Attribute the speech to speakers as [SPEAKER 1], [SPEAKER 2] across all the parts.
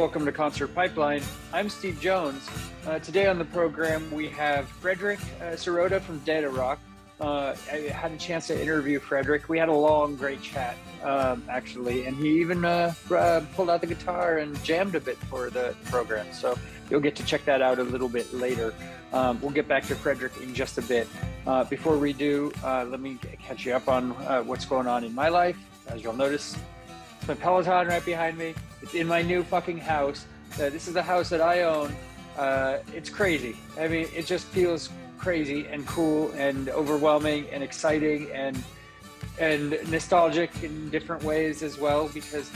[SPEAKER 1] welcome to Concert Pipeline. I'm Steve Jones. Today on the program, we have Fredrik Saroea from Datarock. I had a chance to interview Fredrik. We had a long, great chat, actually, and he even pulled out the guitar and jammed a bit for the program. So you'll get to check that out a little bit later. We'll get back to Fredrik in just a bit. Before we do, let me catch you up on what's going on in my life. As you'll notice, my Peloton right behind me. It's in my new fucking house. This is the house that I own. It's crazy. I mean, it just feels crazy and cool and overwhelming and exciting and nostalgic in different ways as well, because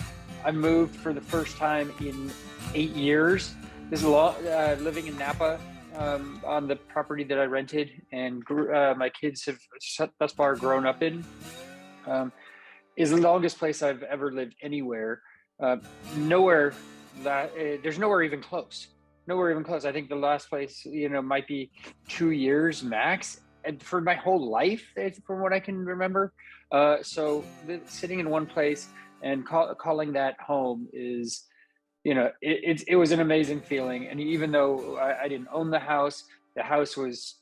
[SPEAKER 1] I moved for the first time in 8 years. This is living in Napa on the property that I rented, and my kids have thus far grown up in. Is the longest place I've ever lived anywhere. There's nowhere even close. Nowhere even close. I think the last place, might be 2 years max, and for my whole life, from what I can remember. So sitting in one place and calling that home is, it was an amazing feeling. And even though I didn't own the house was,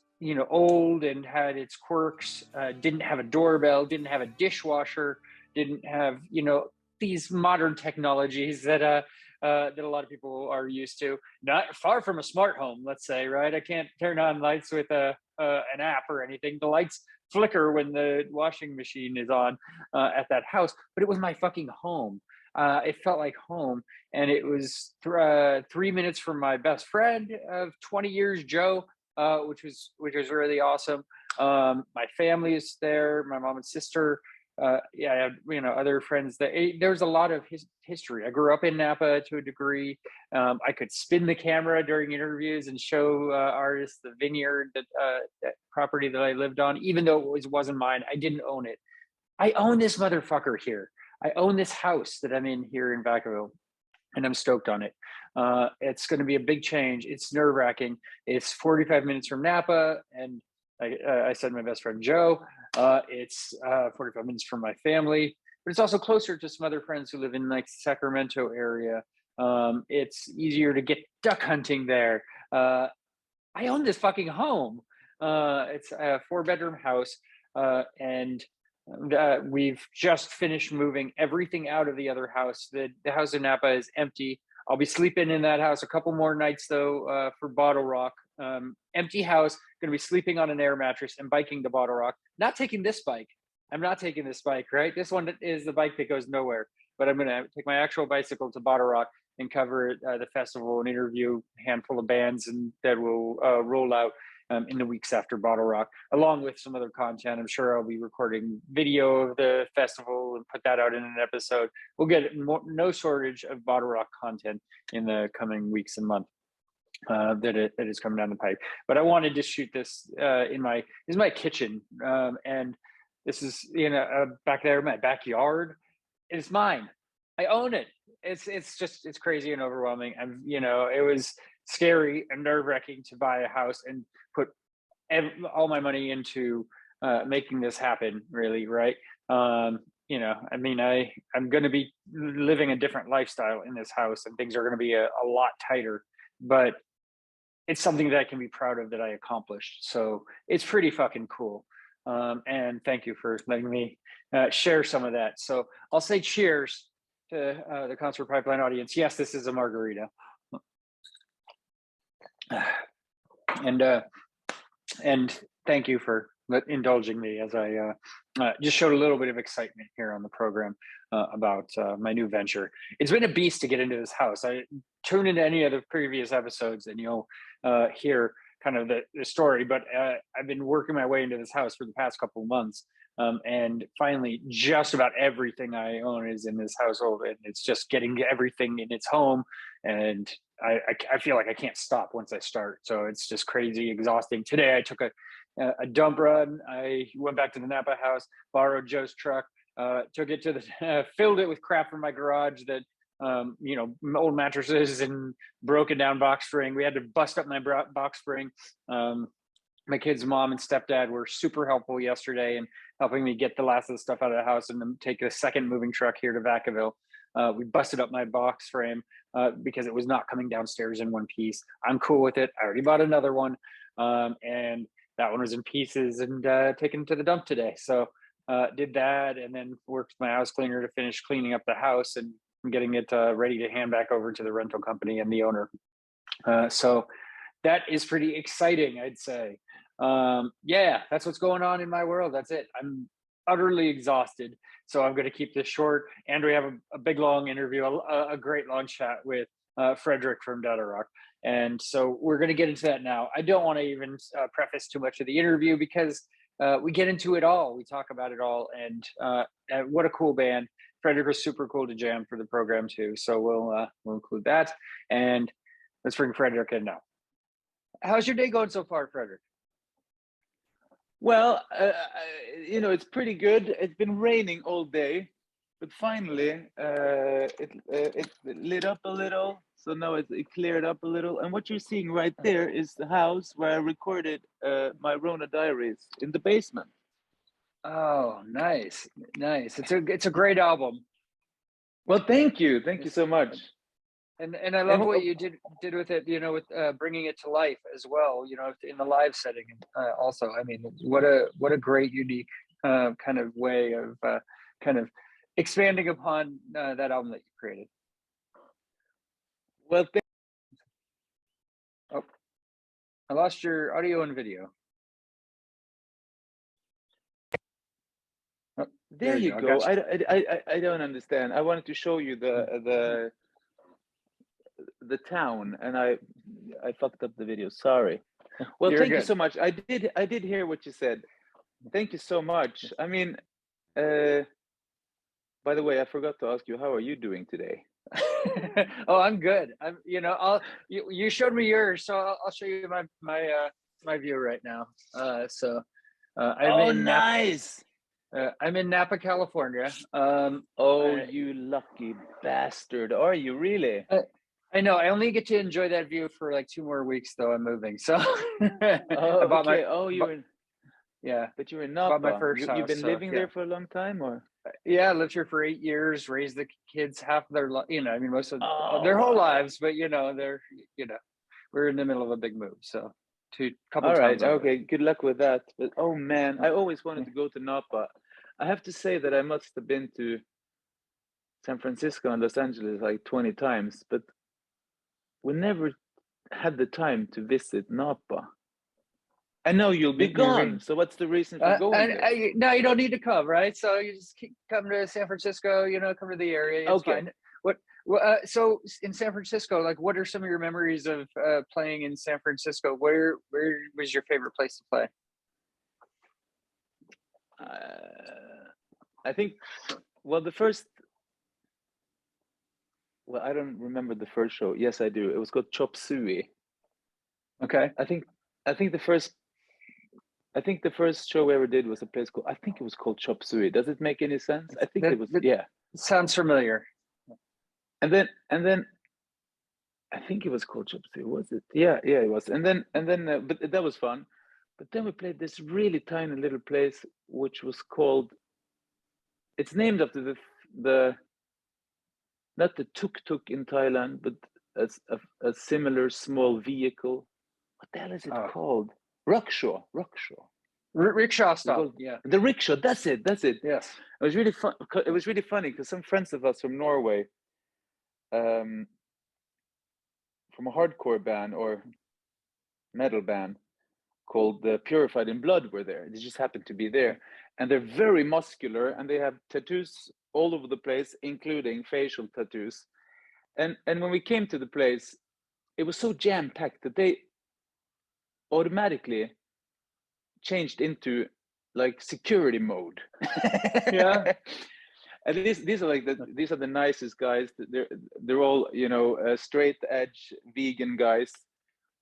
[SPEAKER 1] old and had its quirks, didn't have a doorbell, didn't have a dishwasher, didn't have, these modern technologies that a lot of people are used to. Not far from a smart home, let's say, right? I can't turn on lights with an app or anything. The lights flicker when the washing machine is on at that house, but it was my fucking home. It felt like home, and it was 3 minutes from my best friend of 20 years, Joe, which was really awesome. My family is there, my mom and sister. I have, other friends that there's a lot of history. I grew up in Napa to a degree. I could spin the camera during interviews and show artists the vineyard, that property that I lived on, even though it wasn't mine. I didn't own it. I own this motherfucker here. I own this house that I'm in here in Vacaville, and I'm stoked on it. It's going to be a big change. It's nerve-wracking. It's 45 minutes from Napa, and I said my best friend Joe. It's 45 minutes from my family, but it's also closer to some other friends who live in like Sacramento area. It's easier to get duck hunting there. I own this fucking home. It's a 4-bedroom house, and we've just finished moving everything out of the other house. The house in Napa is empty. I'll be sleeping in that house a couple more nights though, for Bottle Rock. Empty house, going to be sleeping on an air mattress and biking to Bottle Rock. Not taking this bike. I'm not taking this bike, right? This one is the bike that goes nowhere, but I'm going to take my actual bicycle to Bottle Rock and cover the festival and interview a handful of bands, and that will roll out in the weeks after Bottle Rock, along with some other content. I'm sure I'll be recording video of the festival and put that out in an episode. We'll get no shortage of Bottle Rock content in the coming weeks and months. That is coming down the pipe. But I wanted to shoot this in my kitchen, and this is back there in my backyard. It's mine. I own it. It's crazy and overwhelming. It was scary and nerve-wracking to buy a house and put all my money into making this happen, really, right? I'm going to be living a different lifestyle in this house, and things are going to be a lot tighter, but it's something that I can be proud of that I accomplished. So it's pretty fucking cool. And thank you for letting me share some of that. So I'll say cheers to the Concert Pipeline audience. Yes, this is a margarita. And thank you for indulging me as I just showed a little bit of excitement here on the program about my new venture. It's been a beast to get into this house. I tune into any of the previous episodes and you'll hear kind of the story, but I've been working my way into this house for the past couple of months. And finally, just about everything I own is in this household, and it's just getting everything in its home. And I feel like I can't stop once I start. So it's just crazy exhausting. Today I took a dump run. I went back to the Napa house, borrowed Joe's truck, took it to filled it with crap from my garage that, old mattresses and broken down box spring. We had to bust up my box spring. My kid's mom and stepdad were super helpful yesterday in helping me get the last of the stuff out of the house and then take a second moving truck here to Vacaville. We busted up my box frame because it was not coming downstairs in one piece. I'm cool with it. I already bought another one, and that one was in pieces and taken to the dump today. So did that, and then worked with my house cleaner to finish cleaning up the house and getting it ready to hand back over to the rental company and the owner. So that is pretty exciting, I'd say. Yeah, that's what's going on in my world. That's it. I'm utterly exhausted, so I'm going to keep this short. And we have a big long interview, a great long chat with Fredrik from Datarock. And so we're going to get into that now. I don't want to even preface too much of the interview because we get into it all. We talk about it all, and what a cool band. Fredrik was super cool to jam for the program too. So we'll include that. And let's bring Fredrik in now. How's your day going so far, Fredrik?
[SPEAKER 2] Well, it's pretty good. It's been raining all day, but finally it lit up a little. So now it cleared up a little. And what you're seeing right there is the house where I recorded my Rona Diaries in the basement.
[SPEAKER 1] Oh, nice. It's a great album.
[SPEAKER 2] Well, thank you so much.
[SPEAKER 1] And I love what you did with it, with bringing it to life as well, in the live setting. Also, I mean, what a great, unique kind of way of kind of expanding upon that album that you created.
[SPEAKER 2] Well,
[SPEAKER 1] I lost your audio and video.
[SPEAKER 2] Oh, there you go. I don't understand. I wanted to show you the town, and I fucked up the video. Sorry. Well, thank you so much. I did hear what you said. Thank you so much. I mean, by the way, I forgot to ask you, how are you doing today?
[SPEAKER 1] Oh, I'm good. You showed me yours, so I'll show you my view right now.
[SPEAKER 2] Nice.
[SPEAKER 1] I'm in Napa, California.
[SPEAKER 2] You lucky bastard. Are you really?
[SPEAKER 1] I know. I only get to enjoy that view for like 2 more weeks, though. I'm moving. So.
[SPEAKER 2] Yeah. But you're in Napa.
[SPEAKER 1] My first house,
[SPEAKER 2] you've been living there for a long time, or?
[SPEAKER 1] Yeah, I lived here for 8 years. Raised the kids half their most of their whole lives. But we're in the middle of a big move, so couple
[SPEAKER 2] All right.
[SPEAKER 1] times.
[SPEAKER 2] Okay. Good luck with that. But oh man, I always wanted to go to Napa. I have to say that I must have been to San Francisco and Los Angeles like 20 times, but we never had the time to visit Napa. I know you'll be gone, so what's the reason for going there?
[SPEAKER 1] No, you don't need to come, right? So you just come to San Francisco, come to the area. It's fine. So in San Francisco, like, what are some of your memories of playing in San Francisco? Where was your favorite place to play?
[SPEAKER 2] I think, I don't remember the first show. Yes, I do. It was called Chop Suey.
[SPEAKER 1] Okay.
[SPEAKER 2] I think the first show we ever did was a place called, I think it was called Chop Suey. Does it make any sense? I think it was, yeah.
[SPEAKER 1] Sounds familiar.
[SPEAKER 2] And then I think it was called Chop Suey, was it? Yeah, it was. And then but that was fun. But then we played this really tiny little place, which was called, it's named after the not the tuk-tuk in Thailand, but a similar small vehicle. What the hell is it called? Rickshaw.
[SPEAKER 1] Rickshaw style. Yeah.
[SPEAKER 2] The rickshaw. That's it.
[SPEAKER 1] Yes.
[SPEAKER 2] It was really fun. It was really funny because some friends of us from Norway, from a hardcore band or metal band called Purified in Blood, were there. They just happened to be there, and they're very muscular, and they have tattoos all over the place, including facial tattoos. And when we came to the place, it was so jam-packed that they automatically changed into like security mode.
[SPEAKER 1] Yeah.
[SPEAKER 2] And these are the nicest guys. They're all straight edge vegan guys,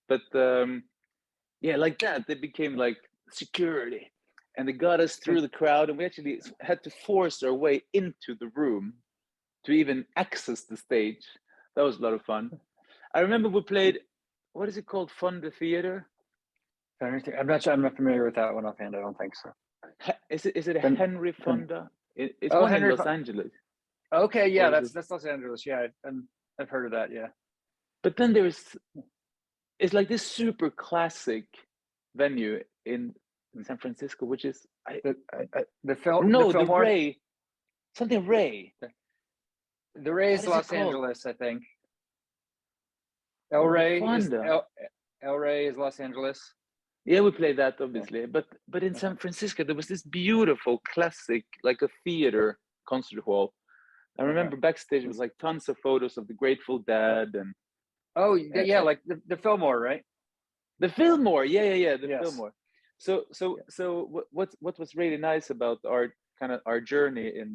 [SPEAKER 2] but like that they became like security, and they got us through the crowd, and we actually had to force our way into the room to even access the stage. That was a lot of fun. I remember we played, what is it called? Fonda Theater?
[SPEAKER 1] I'm not familiar with that one offhand. I don't think so.
[SPEAKER 2] Is it Henry Fonda? It's one in Los Angeles.
[SPEAKER 1] Okay,
[SPEAKER 2] Or
[SPEAKER 1] yeah,
[SPEAKER 2] is it?
[SPEAKER 1] that's Los Angeles. Yeah, I've heard of that. Yeah.
[SPEAKER 2] But then it's like this super classic venue in San Francisco, which is
[SPEAKER 1] The
[SPEAKER 2] I
[SPEAKER 1] the
[SPEAKER 2] no, the
[SPEAKER 1] Fillmore.
[SPEAKER 2] Ray, something Ray.
[SPEAKER 1] The Ray
[SPEAKER 2] What
[SPEAKER 1] is
[SPEAKER 2] is it
[SPEAKER 1] Los
[SPEAKER 2] called?
[SPEAKER 1] Angeles, I think.
[SPEAKER 2] Oh, the Fonda.
[SPEAKER 1] El Rey is Los Angeles.
[SPEAKER 2] Yeah, we played that
[SPEAKER 1] Yeah.
[SPEAKER 2] obviously, but in
[SPEAKER 1] Uh-huh.
[SPEAKER 2] San Francisco there was this beautiful classic, like a theater concert hall. I
[SPEAKER 1] Uh-huh.
[SPEAKER 2] remember backstage it was like tons of photos of the Grateful Dead and
[SPEAKER 1] Oh,
[SPEAKER 2] uh,
[SPEAKER 1] yeah, like the Fillmore, right?
[SPEAKER 2] the Fillmore. Yeah, the
[SPEAKER 1] Yes.
[SPEAKER 2] Fillmore. What was really nice about our journey in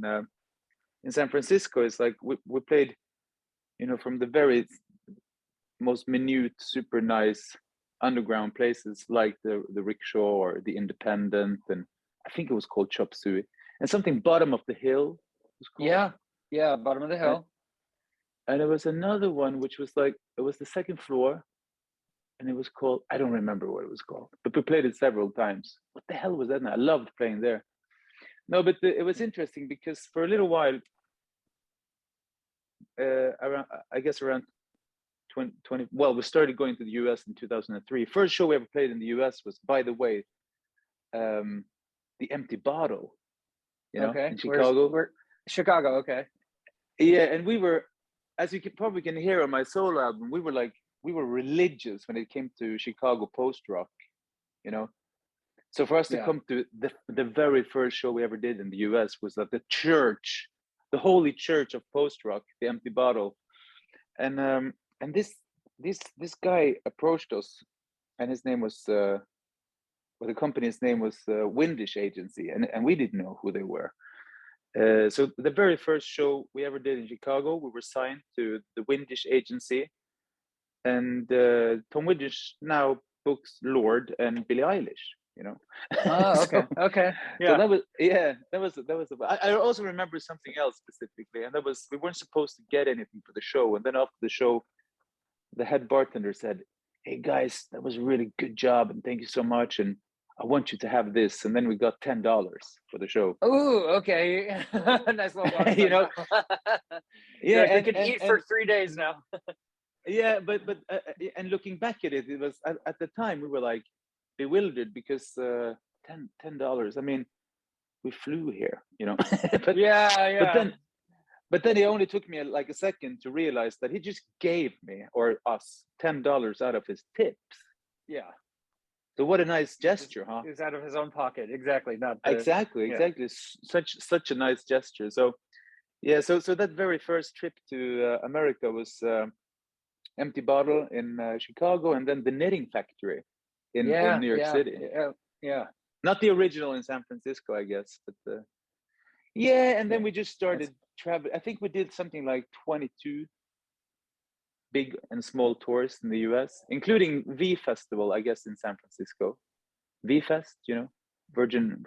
[SPEAKER 2] San Francisco is like we played, from the very most minute, super nice underground places like the Rickshaw or the Independent, and I think it was called Chop Suey, and something Bottom of the Hill was called.
[SPEAKER 1] Yeah. Yeah, bottom of the
[SPEAKER 2] And,
[SPEAKER 1] hill.
[SPEAKER 2] and there was another one which was like it was the second floor, and it was called, I don't remember what it was called, but we played it several times. What the hell was that? And I loved playing there. No, but it was interesting because for a little while, around I guess around 2020, well, we started going to the US in 2003. First show we ever played in the US was, by the way, the Empty Bottle,
[SPEAKER 1] Okay.
[SPEAKER 2] in Chicago.
[SPEAKER 1] Where Chicago, okay.
[SPEAKER 2] Yeah, and we were, as you probably can hear on my solo album, we were religious when it came to Chicago post rock, you know. So for us to
[SPEAKER 1] Yeah.
[SPEAKER 2] come to the very first show we ever did in the US was at the church, the holy church of post rock, the Empty Bottle, and this guy approached us, and his name was the company's name was Windish Agency, and we didn't know who they were. So the very first show we ever did in Chicago, we were signed to the Windish Agency, and Tom Windish now books Lord and Billie Eilish.
[SPEAKER 1] Oh, okay.
[SPEAKER 2] So,
[SPEAKER 1] Okay.
[SPEAKER 2] so
[SPEAKER 1] Yeah.
[SPEAKER 2] I also remember something else specifically, and that was we weren't supposed to get anything for the show, and then after the show, the head bartender said, "Hey guys, that was a really good job, and thank you so much, and I want you to have this." And then we got $10 for the show.
[SPEAKER 1] Oh, okay. Nice little bonus
[SPEAKER 2] you
[SPEAKER 1] on
[SPEAKER 2] know,
[SPEAKER 1] top.
[SPEAKER 2] yeah,
[SPEAKER 1] You're like, we
[SPEAKER 2] and
[SPEAKER 1] can
[SPEAKER 2] and
[SPEAKER 1] eat for
[SPEAKER 2] and
[SPEAKER 1] 3 days now.
[SPEAKER 2] yeah, but and looking back at it, it was at the time we were like bewildered because $10. I mean, we flew here, but
[SPEAKER 1] Yeah,
[SPEAKER 2] but
[SPEAKER 1] yeah.
[SPEAKER 2] then but then it only took me like a second to realize that he just gave me or us $10 out of his tips.
[SPEAKER 1] Yeah.
[SPEAKER 2] So what a nice gesture, huh?
[SPEAKER 1] It's out of his own pocket. Exactly. Not the
[SPEAKER 2] Exactly.
[SPEAKER 1] yeah.
[SPEAKER 2] Such a nice gesture. So yeah, so that very first trip to America was Empty Bottle in Chicago, and then the Knitting Factory in
[SPEAKER 1] Yeah,
[SPEAKER 2] New York
[SPEAKER 1] yeah,
[SPEAKER 2] City.
[SPEAKER 1] yeah, yeah.
[SPEAKER 2] Not the original in San Francisco, I guess, but yeah. And
[SPEAKER 1] Yeah.
[SPEAKER 2] then we just started traveling. I think we did something like 22 big and small tours in the US, including V Festival, I guess, in San Francisco. V Fest, Virgin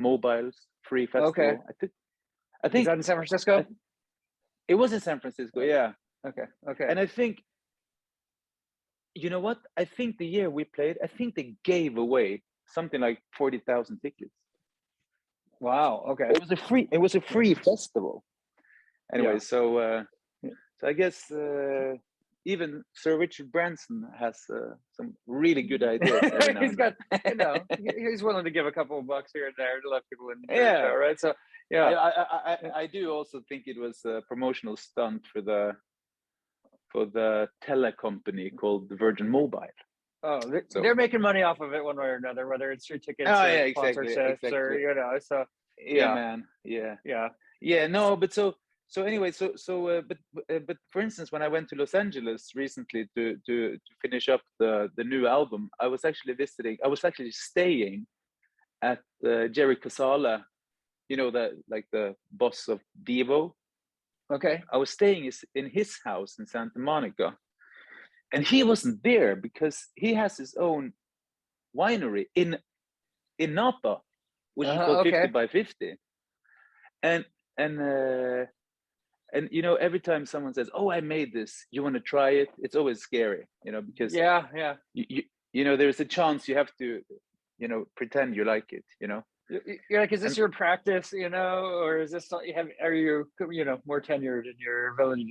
[SPEAKER 2] Mobile's free
[SPEAKER 1] Okay.
[SPEAKER 2] festival. I
[SPEAKER 1] Is
[SPEAKER 2] think
[SPEAKER 1] that in San Francisco?
[SPEAKER 2] it was in San Francisco, yeah.
[SPEAKER 1] Okay. Okay.
[SPEAKER 2] And I think, you know what? I think the year we played, I think they gave away something like 40,000 tickets.
[SPEAKER 1] Wow. Okay.
[SPEAKER 2] It was a free festival. Anyway,
[SPEAKER 1] Yeah.
[SPEAKER 2] so I guess even Sir Richard Branson has some really good ideas every now
[SPEAKER 1] He's
[SPEAKER 2] and
[SPEAKER 1] got,
[SPEAKER 2] then.
[SPEAKER 1] he's willing to give a couple of bucks here and there to let people enjoy the
[SPEAKER 2] Yeah.
[SPEAKER 1] show, right? So, yeah.
[SPEAKER 2] I do also think it was a promotional stunt for the tele company called the Virgin Mobile.
[SPEAKER 1] Oh, they're making money off of it one way or another, whether it's through tickets or
[SPEAKER 2] yeah,
[SPEAKER 1] sponsorships or so.
[SPEAKER 2] Yeah, man. Yeah. No, but so anyway, but for instance, when I went to Los Angeles recently to finish up the new album, I was actually staying at Jerry Casala, the boss of Devo.
[SPEAKER 1] Okay.
[SPEAKER 2] I was staying in his house in Santa Monica, and he wasn't there because he has his own winery in Napa, which is called 50 by 50. And every time someone says, "Oh, I made this, you want to try it?" It's always scary, because
[SPEAKER 1] yeah,
[SPEAKER 2] there's a chance you have to, pretend you like it,
[SPEAKER 1] You're like, is this
[SPEAKER 2] And
[SPEAKER 1] your practice, or is this are you, more tenured in your ability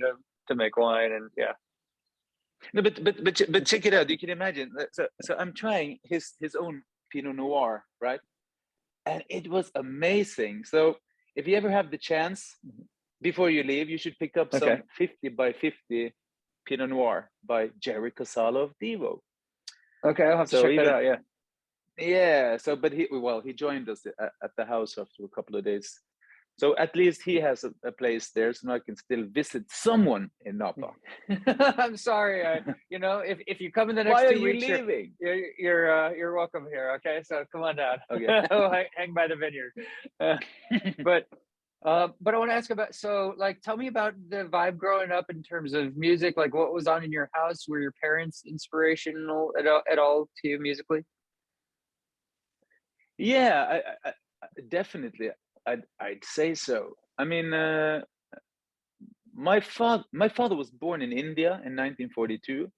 [SPEAKER 1] to make wine? And yeah.
[SPEAKER 2] no, but check it out. You can imagine. So I'm trying his own Pinot Noir, right? And it was amazing. So if you ever have the chance before you leave, you should pick up
[SPEAKER 1] Okay.
[SPEAKER 2] some 50 by 50 Pinot Noir by Jerry Casalo of Devo.
[SPEAKER 1] Okay, I'll have to
[SPEAKER 2] So
[SPEAKER 1] check that
[SPEAKER 2] even
[SPEAKER 1] out. Yeah.
[SPEAKER 2] yeah, so but he joined us at the house after a couple of days. So at least he has a place there, so now I can still visit someone in Napa.
[SPEAKER 1] I'm sorry. If you come in the next
[SPEAKER 2] Why are
[SPEAKER 1] 2
[SPEAKER 2] you
[SPEAKER 1] weeks,
[SPEAKER 2] leaving?
[SPEAKER 1] you're welcome here. Okay, so come on down.
[SPEAKER 2] Okay.
[SPEAKER 1] Hang by the vineyard. But I want to ask about, so like, tell me about the vibe growing up in terms of music. Like, what was on in your house? Were your parents inspirational at all to you musically?
[SPEAKER 2] Yeah, I definitely. I'd say so. I mean, my father was born in India in 1942,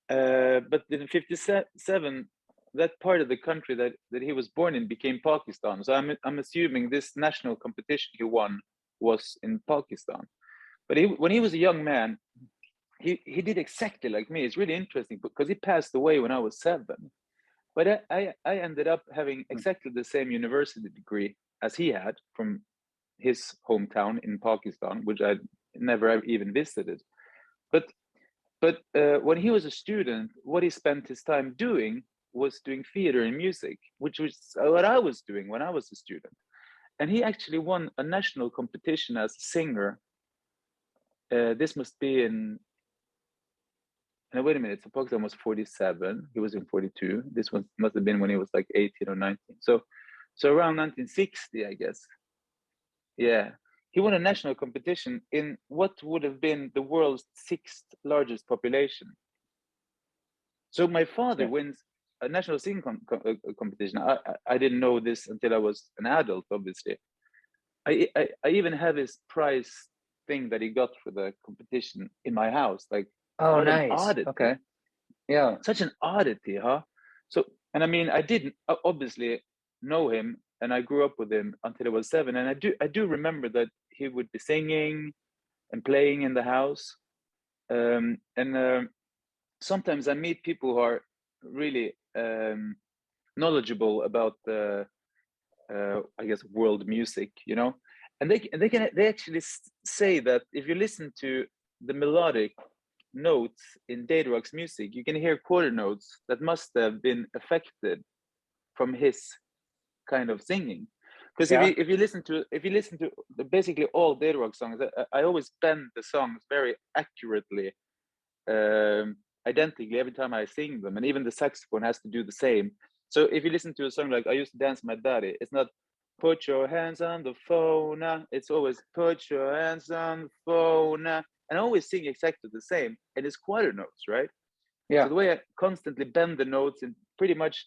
[SPEAKER 2] but in 57, that part of the country that he was born in became Pakistan. So I'm assuming this national competition he won was in Pakistan. But when he was a young man, he did exactly like me. It's really interesting because he passed away when I was 7. But I ended up having exactly the same university degree as he had from his hometown in Pakistan, which I never even visited. But when he was a student, what he spent his time doing was doing theater and music, which was what I was doing when I was a student. And he actually won a national competition as a singer. This must be in. Now wait a minute. So Pakistan was 47. He was in 42. This one must have been when he was like 18 or 19. So around 1960, I guess. Yeah, he won a national competition in what would have been the world's 6th largest population. So my father
[SPEAKER 1] Yeah.
[SPEAKER 2] wins a national singing competition. I didn't know this until I was an adult, obviously. I even have his prize thing that he got for the competition in my house. Like,
[SPEAKER 1] Oh,
[SPEAKER 2] what an
[SPEAKER 1] nice.
[SPEAKER 2] oddity.
[SPEAKER 1] Okay. Yeah.
[SPEAKER 2] Such an oddity, huh? So, and I mean, I didn't obviously know him, and I grew up with him until I was 7. And I do remember that he would be singing and playing in the house. And sometimes I meet people who are really knowledgeable about I guess world music, and they actually say that if you listen to the melodic notes in Datarock's music, you can hear quarter notes that must have been affected from his kind of singing. Because
[SPEAKER 1] Yeah.
[SPEAKER 2] if you listen to basically all Datarock songs, I always bend the songs very accurately, identically every time I sing them, and even the saxophone has to do the same. So if you listen to a song like "I Used to Dance with My Daddy," it's not "Put your hands on the phone." It's always "Put your hands on the phone." And I always sing exactly the same, and it's quarter notes, right? So
[SPEAKER 1] Yeah.
[SPEAKER 2] the way I constantly bend the notes in pretty much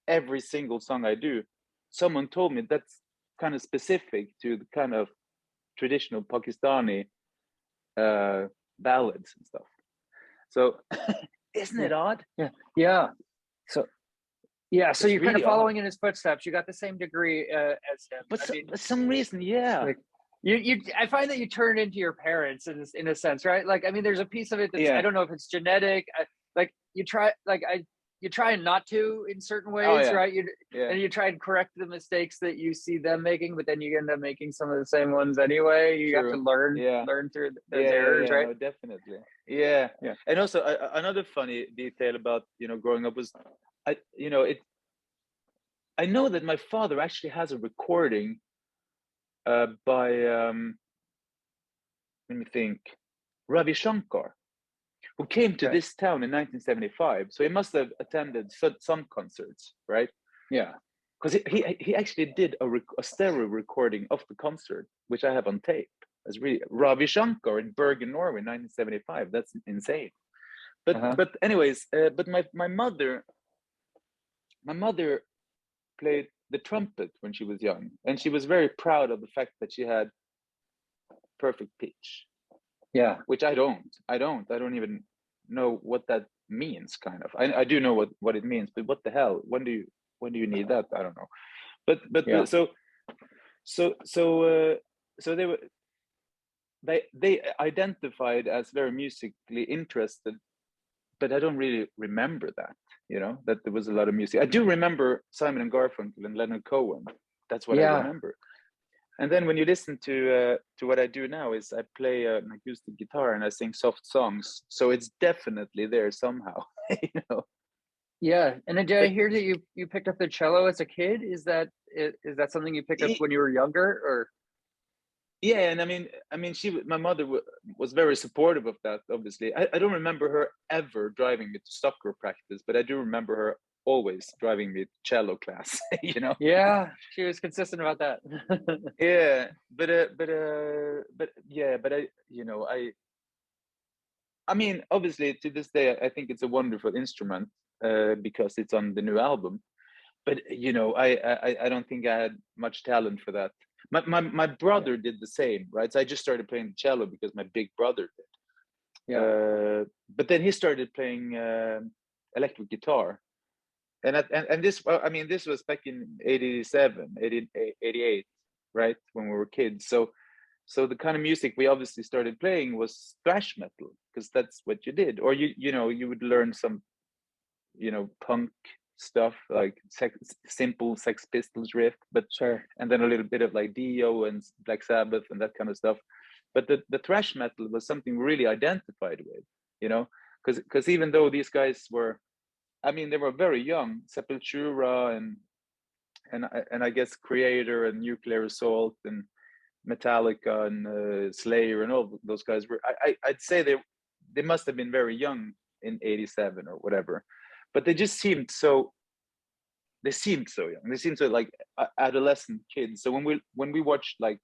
[SPEAKER 2] every single song I do, someone told me that's kind of specific to the kind of traditional Pakistani ballads and stuff. So isn't
[SPEAKER 1] Yeah.
[SPEAKER 2] it odd?
[SPEAKER 1] Yeah. Yeah. So yeah. So
[SPEAKER 2] It's
[SPEAKER 1] you're kind of
[SPEAKER 2] really odd.
[SPEAKER 1] following in his footsteps. You got the same degree as him.
[SPEAKER 2] But
[SPEAKER 1] I mean,
[SPEAKER 2] for some reason, yeah.
[SPEAKER 1] like, I find that you turn into your parents in a sense, right? Like, I mean, there's a piece of it that's, I
[SPEAKER 2] Yeah.
[SPEAKER 1] don't know if it's genetic. Like, you try not to in certain
[SPEAKER 2] Oh
[SPEAKER 1] ways,
[SPEAKER 2] yeah.
[SPEAKER 1] right?
[SPEAKER 2] Yeah.
[SPEAKER 1] And you try and correct the mistakes that you see them making, but then you end up making some of the same ones anyway. You have to
[SPEAKER 2] True.
[SPEAKER 1] learn
[SPEAKER 2] Yeah.
[SPEAKER 1] through those errors,
[SPEAKER 2] Yeah.
[SPEAKER 1] right?
[SPEAKER 2] No, definitely. Yeah.
[SPEAKER 1] Yeah.
[SPEAKER 2] And also another funny detail about growing up was I know that my father actually has a recording by let me think, Ravi Shankar, who came to
[SPEAKER 1] Okay.
[SPEAKER 2] this town in 1975. So he must have attended some concerts, right?
[SPEAKER 1] Yeah.
[SPEAKER 2] Because he actually did a stereo recording of the concert, which I have on tape. As really Ravi Shankar in Bergen, Norway, 1975. That's insane. But
[SPEAKER 1] Uh-huh.
[SPEAKER 2] but anyways, but my mother played the trumpet when she was young, and she was very proud of the fact that she had perfect pitch,
[SPEAKER 1] Yeah.
[SPEAKER 2] which I don't even know what that means. Kind of, I do know what it means, but what the hell? When do you need that? I don't know. but so they identified as very musically interested, but I don't really remember that, that there was a lot of music. I do remember Simon and Garfunkel and Leonard Cohen. That's what I remember. And then when you listen to what I do now is I play an acoustic guitar and I sing soft songs. So it's definitely there somehow,
[SPEAKER 1] Yeah, and did I hear that you picked up the cello as a kid? Is that something you picked up when you were younger, or?
[SPEAKER 2] Yeah, and I mean, my mother was very supportive of that. Obviously, I don't remember her ever driving me to soccer practice, but I do remember her always driving me to cello class.
[SPEAKER 1] Yeah, she was consistent about that.
[SPEAKER 2] Yeah, but I mean, obviously, to this day, I think it's a wonderful instrument because it's on the new album. But I don't think I had much talent for that. My brother did the same, right? So I just started playing the cello because my big brother did.
[SPEAKER 1] Yeah.
[SPEAKER 2] But then he started playing electric guitar, and this, I mean, this was back in 87, 88, right, when we were kids. So the kind of music we obviously started playing was thrash metal, because that's what you did, or you would learn some punk stuff like simple Sex Pistols riff, but
[SPEAKER 1] Sure.
[SPEAKER 2] and then a little bit of like Dio and Black Sabbath and that kind of stuff. But the thrash metal was something we really identified with, because even though these guys were, I mean, they were very young, Sepultura and I guess Creator and Nuclear Assault and Metallica and Slayer and all those guys were, I'd say they must have been very young in 87 or whatever, but they just seemed so young. They seemed so like adolescent kids. So when we watched like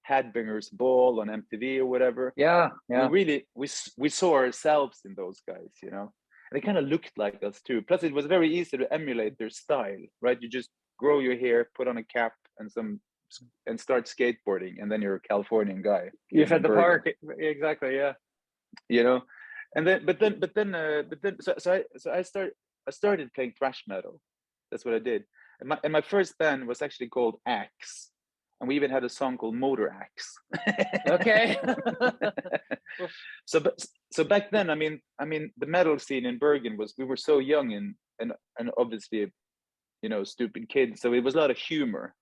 [SPEAKER 2] Headbangers Ball on MTV or whatever, we really we saw ourselves in those guys, and they kind of looked like us too. Plus it was very easy to emulate their style, right? You just grow your hair, put on a cap and start skateboarding, and then you're a Californian guy.
[SPEAKER 1] You've at the park, exactly, yeah.
[SPEAKER 2] And then so I started playing thrash metal. That's what I did. And my first band was actually called Axe, and we even had a song called Motor Axe.
[SPEAKER 1] Okay.
[SPEAKER 2] So back then, I mean, the metal scene in Bergen we were so young and obviously, stupid kids. So it was a lot of humor.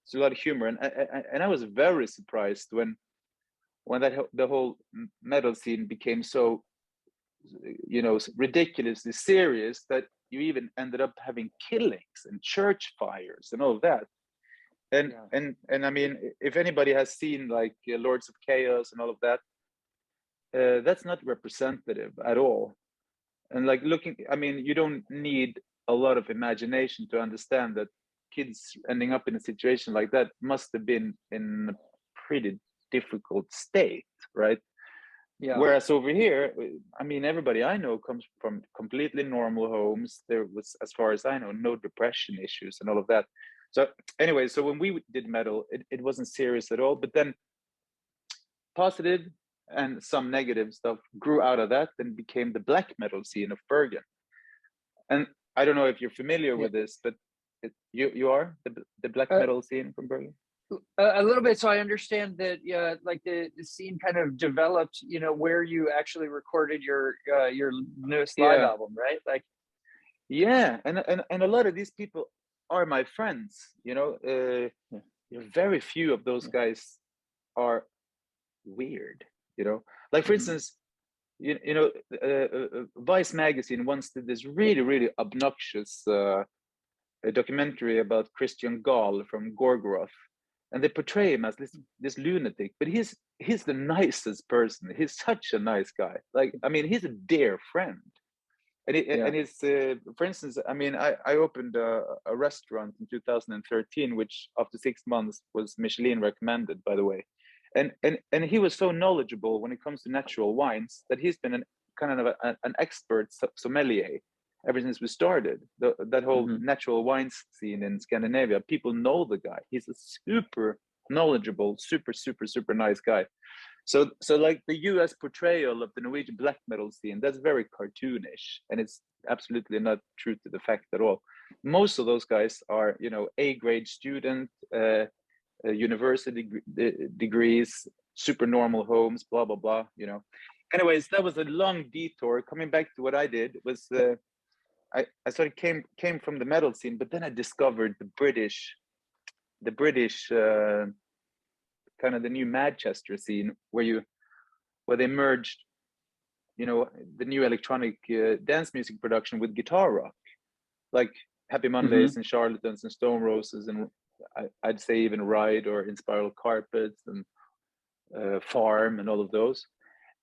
[SPEAKER 2] It's a lot of humor, and I was very surprised when the whole metal scene became so, ridiculously serious that you even ended up having killings and church fires and all of that. And I mean, if anybody has seen like Lords of Chaos and all of that, that's not representative at all. And like I mean, you don't need a lot of imagination to understand that kids ending up in a situation like that must have been in a pretty difficult state, right?
[SPEAKER 1] Yeah.
[SPEAKER 2] Whereas over here, I mean, everybody I know comes from completely normal homes. There was, as far as I know, no depression issues and all of that. So anyway, so when we did metal, it wasn't serious at all. But then positive and some negative stuff grew out of that and became the black metal scene of Bergen. And I don't know if you're familiar with this, but you are the black metal scene from Bergen?
[SPEAKER 1] A little bit. So I understand that, like the scene kind of developed, where you actually recorded your newest live album, right? Like,
[SPEAKER 2] yeah, and a lot of these people are my friends. Very few of those guys are weird. Like for instance, Vice magazine once did this really, really obnoxious documentary about Christian Gall from Gorgoroth, and they portray him as this lunatic, but he's the nicest person. He's such a nice guy. Like, I mean, he's a dear friend. And he's, for instance, I mean, I opened a restaurant in 2013, which after 6 months was Michelin recommended, by the way. And he was so knowledgeable when it comes to natural wines that he's been an expert sommelier ever since we started. That whole natural wines scene in Scandinavia, people know the guy. He's a super knowledgeable, super, super, super nice guy. So like the US portrayal of the Norwegian black metal scene, that's very cartoonish, and it's absolutely not true to the fact at all. Most of those guys are, you know, A-grade student, university degrees, super normal homes, blah blah blah. You know. Anyways, that was a long detour. Coming back to what I did was, I sort of came from the metal scene, but then I discovered the British kind of the new Manchester scene where they merged, you know, the new electronic dance music production with guitar rock, like Happy Mondays and Charlatans and Stone Roses and I'd say even Ride or In Spiral Carpets and Farm and all of those.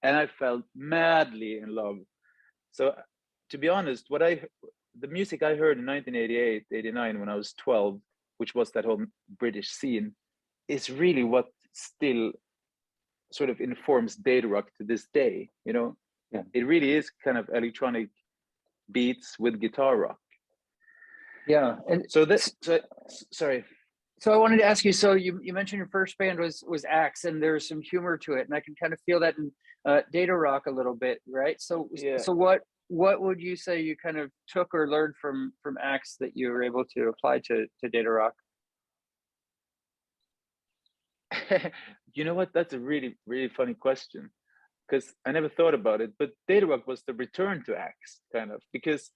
[SPEAKER 2] And I fell madly in love. So to be honest, the music I heard in 1988, 89 when I was 12, which was that whole British scene, is really what still sort of informs Datarock to this day. You know, it really is kind of electronic beats with guitar rock.
[SPEAKER 1] Yeah, and
[SPEAKER 2] sorry.
[SPEAKER 1] So I wanted to ask you. So you mentioned your first band was Axe, and there's some humor to it, and I can kind of feel that in Datarock a little bit, right? So so what would you say you kind of took or learned from Axe that you were able to apply to Datarock?
[SPEAKER 2] You know what? That's a really, really funny question, because I never thought about it. But Datarock was the return to Axe, kind of, because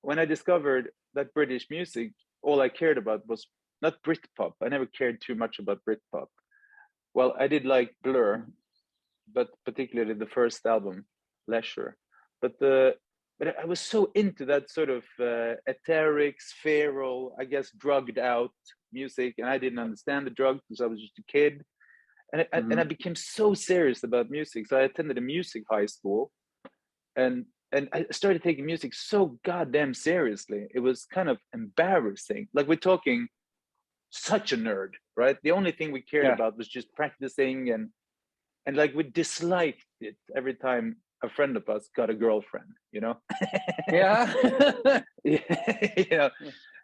[SPEAKER 2] when I discovered that British music, all I cared about was not Britpop. I never cared too much about Britpop. Well, I did like Blur, but particularly the first album, Leisure. But I was so into that sort of etheric, spheral, I guess, drugged out music, and I didn't understand the drug because I was just a kid. And I became so serious about music. So I attended a music high school, and I started taking music so goddamn seriously. It was kind of embarrassing. Like, we're talking such a nerd, right? The only thing we cared about was just practicing, and like we disliked it every time a friend of us got a girlfriend, you know?
[SPEAKER 1] Yeah.
[SPEAKER 2] Yeah.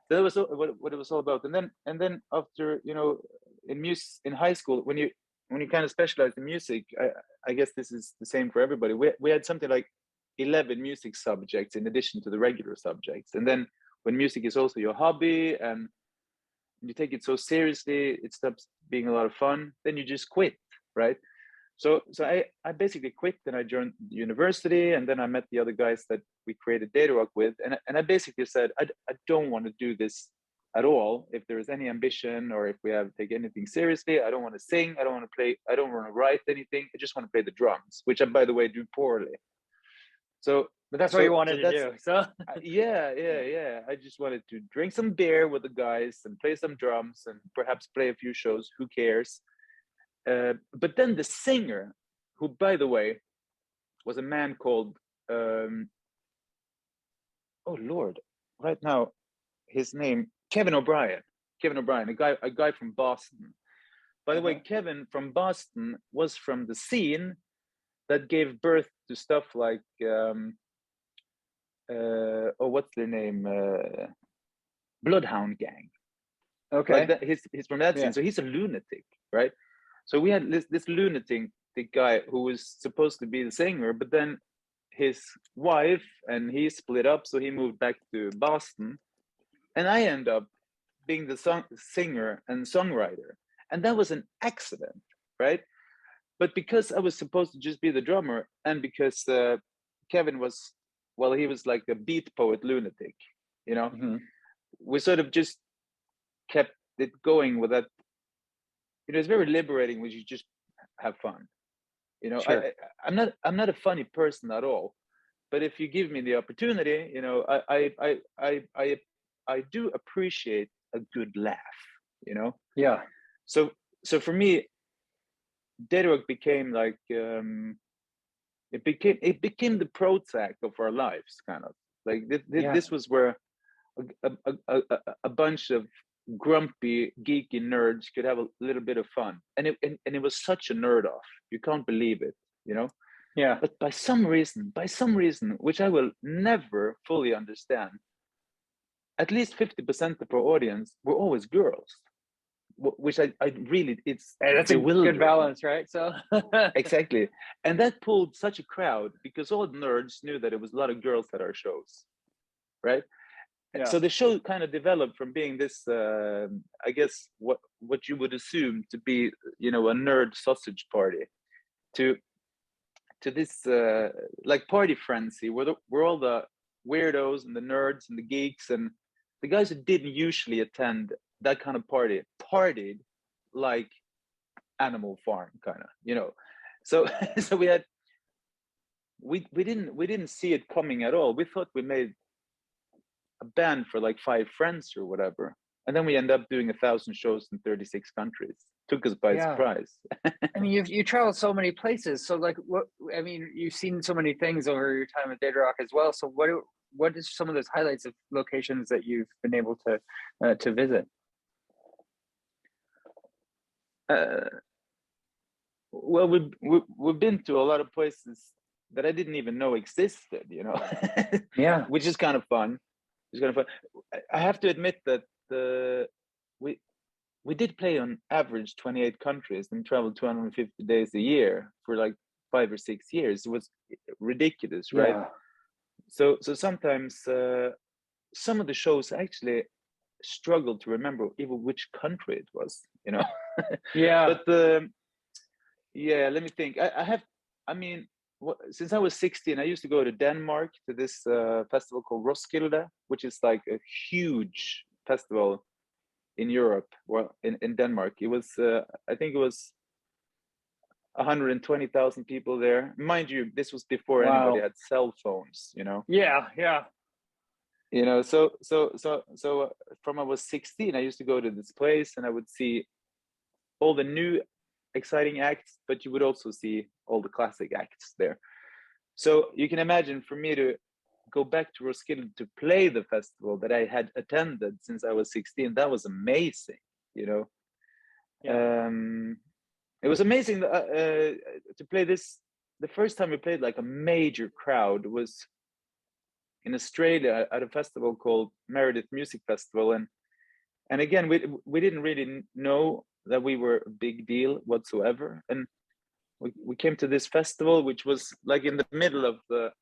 [SPEAKER 2] That was what it was all about. And then after, you know, in high school, when you kind of specialize in music, I guess this is the same for everybody. We had something like 11 music subjects in addition to the regular subjects. And then when music is also your hobby and you take it so seriously, it stops being a lot of fun, then you just quit, right? So I basically quit, and I joined university, and then I met the other guys that we created Datarock with, and I basically said, I don't want to do this at all. If there is any ambition, or if we have to take anything seriously, I don't want to sing, I don't want to play, I don't want to write anything, I just want to play the drums, which I, by the way, do poorly. So,
[SPEAKER 1] but that's what you wanted to do. So
[SPEAKER 2] yeah. I just wanted to drink some beer with the guys and play some drums and perhaps play a few shows. Who cares? But then the singer, who, by the way, was a man called, oh Lord, right now, his name, Kevin O'Brien, a guy from Boston. By the way, Kevin from Boston was from the scene that gave birth to stuff like, what's their name? Bloodhound Gang.
[SPEAKER 1] Okay.
[SPEAKER 2] Like that, he's from that scene, so he's a lunatic, right? So we had this lunatic guy who was supposed to be the singer, but then his wife and he split up, so he moved back to Boston, and I end up being the singer and songwriter, and that was an accident, right? But because I was supposed to just be the drummer, and because Kevin was, well, he was like a beat poet lunatic, you know, we sort of just kept it going with that. You know, it's very liberating when you just have fun. You know,
[SPEAKER 1] sure.
[SPEAKER 2] I'm not a funny person at all, but if you give me the opportunity, you know, I do appreciate a good laugh. You know.
[SPEAKER 1] Yeah.
[SPEAKER 2] So for me, Datarock became like it became the Prozac of our lives, kind of like this was where a bunch of grumpy geeky nerds could have a little bit of fun, and it was such a nerd off, you can't believe it, you know. But by some reason, which I will never fully understand, at least 50% of our audience were always girls, which I really, it's
[SPEAKER 1] Hey, that's a good
[SPEAKER 2] bewildering.
[SPEAKER 1] balance, right? So
[SPEAKER 2] Exactly. And that pulled such a crowd because all the nerds knew that it was a lot of girls at our shows, right?
[SPEAKER 1] yeah.
[SPEAKER 2] So the show kind of developed from being this, I guess, what you would assume to be, you know, a nerd sausage party, to this like party frenzy where all the weirdos and the nerds and the geeks and the guys who didn't usually attend that kind of party partied like Animal Farm, kind of, you know. So so we didn't see it coming at all. We thought we made a band for like 5 friends or whatever, and then we end up doing 1,000 shows in 36 countries. Took us by surprise.
[SPEAKER 1] I mean, you traveled so many places. So like, what? I mean, you've seen so many things over your time at Datarock as well. So what is some of those highlights of locations that you've been able to visit?
[SPEAKER 2] Well, we've been to a lot of places that I didn't even know existed, you know.
[SPEAKER 1] Yeah.
[SPEAKER 2] Which is kind of fun. It's kind of fun. I have to admit that we did play on average 28 countries and traveled 250 days a year for like 5 or 6 years. It was ridiculous, right?
[SPEAKER 1] Yeah.
[SPEAKER 2] So sometimes some of the shows actually struggled to remember even which country it was, you know.
[SPEAKER 1] Yeah.
[SPEAKER 2] But yeah, let me think. I mean, since I was 16, I used to go to Denmark to this festival called Roskilde, which is like a huge festival in Europe. Well, in Denmark, it was I think it was 120,000 people there. Mind you, this was before anybody had cell phones, you know.
[SPEAKER 1] Yeah. Yeah.
[SPEAKER 2] You know, so from I was 16, I used to go to this place and I would see all the new exciting acts, but you would also see all the classic acts there. So you can imagine, for me to go back to Roskilde to play the festival that I had attended since I was 16, that was amazing, you know.
[SPEAKER 1] Yeah.
[SPEAKER 2] It was amazing to play this. The first time we played like a major crowd was in Australia at a festival called Meredith Music Festival, and again we didn't really know that we were a big deal whatsoever, and we came to this festival, which was like in the middle of the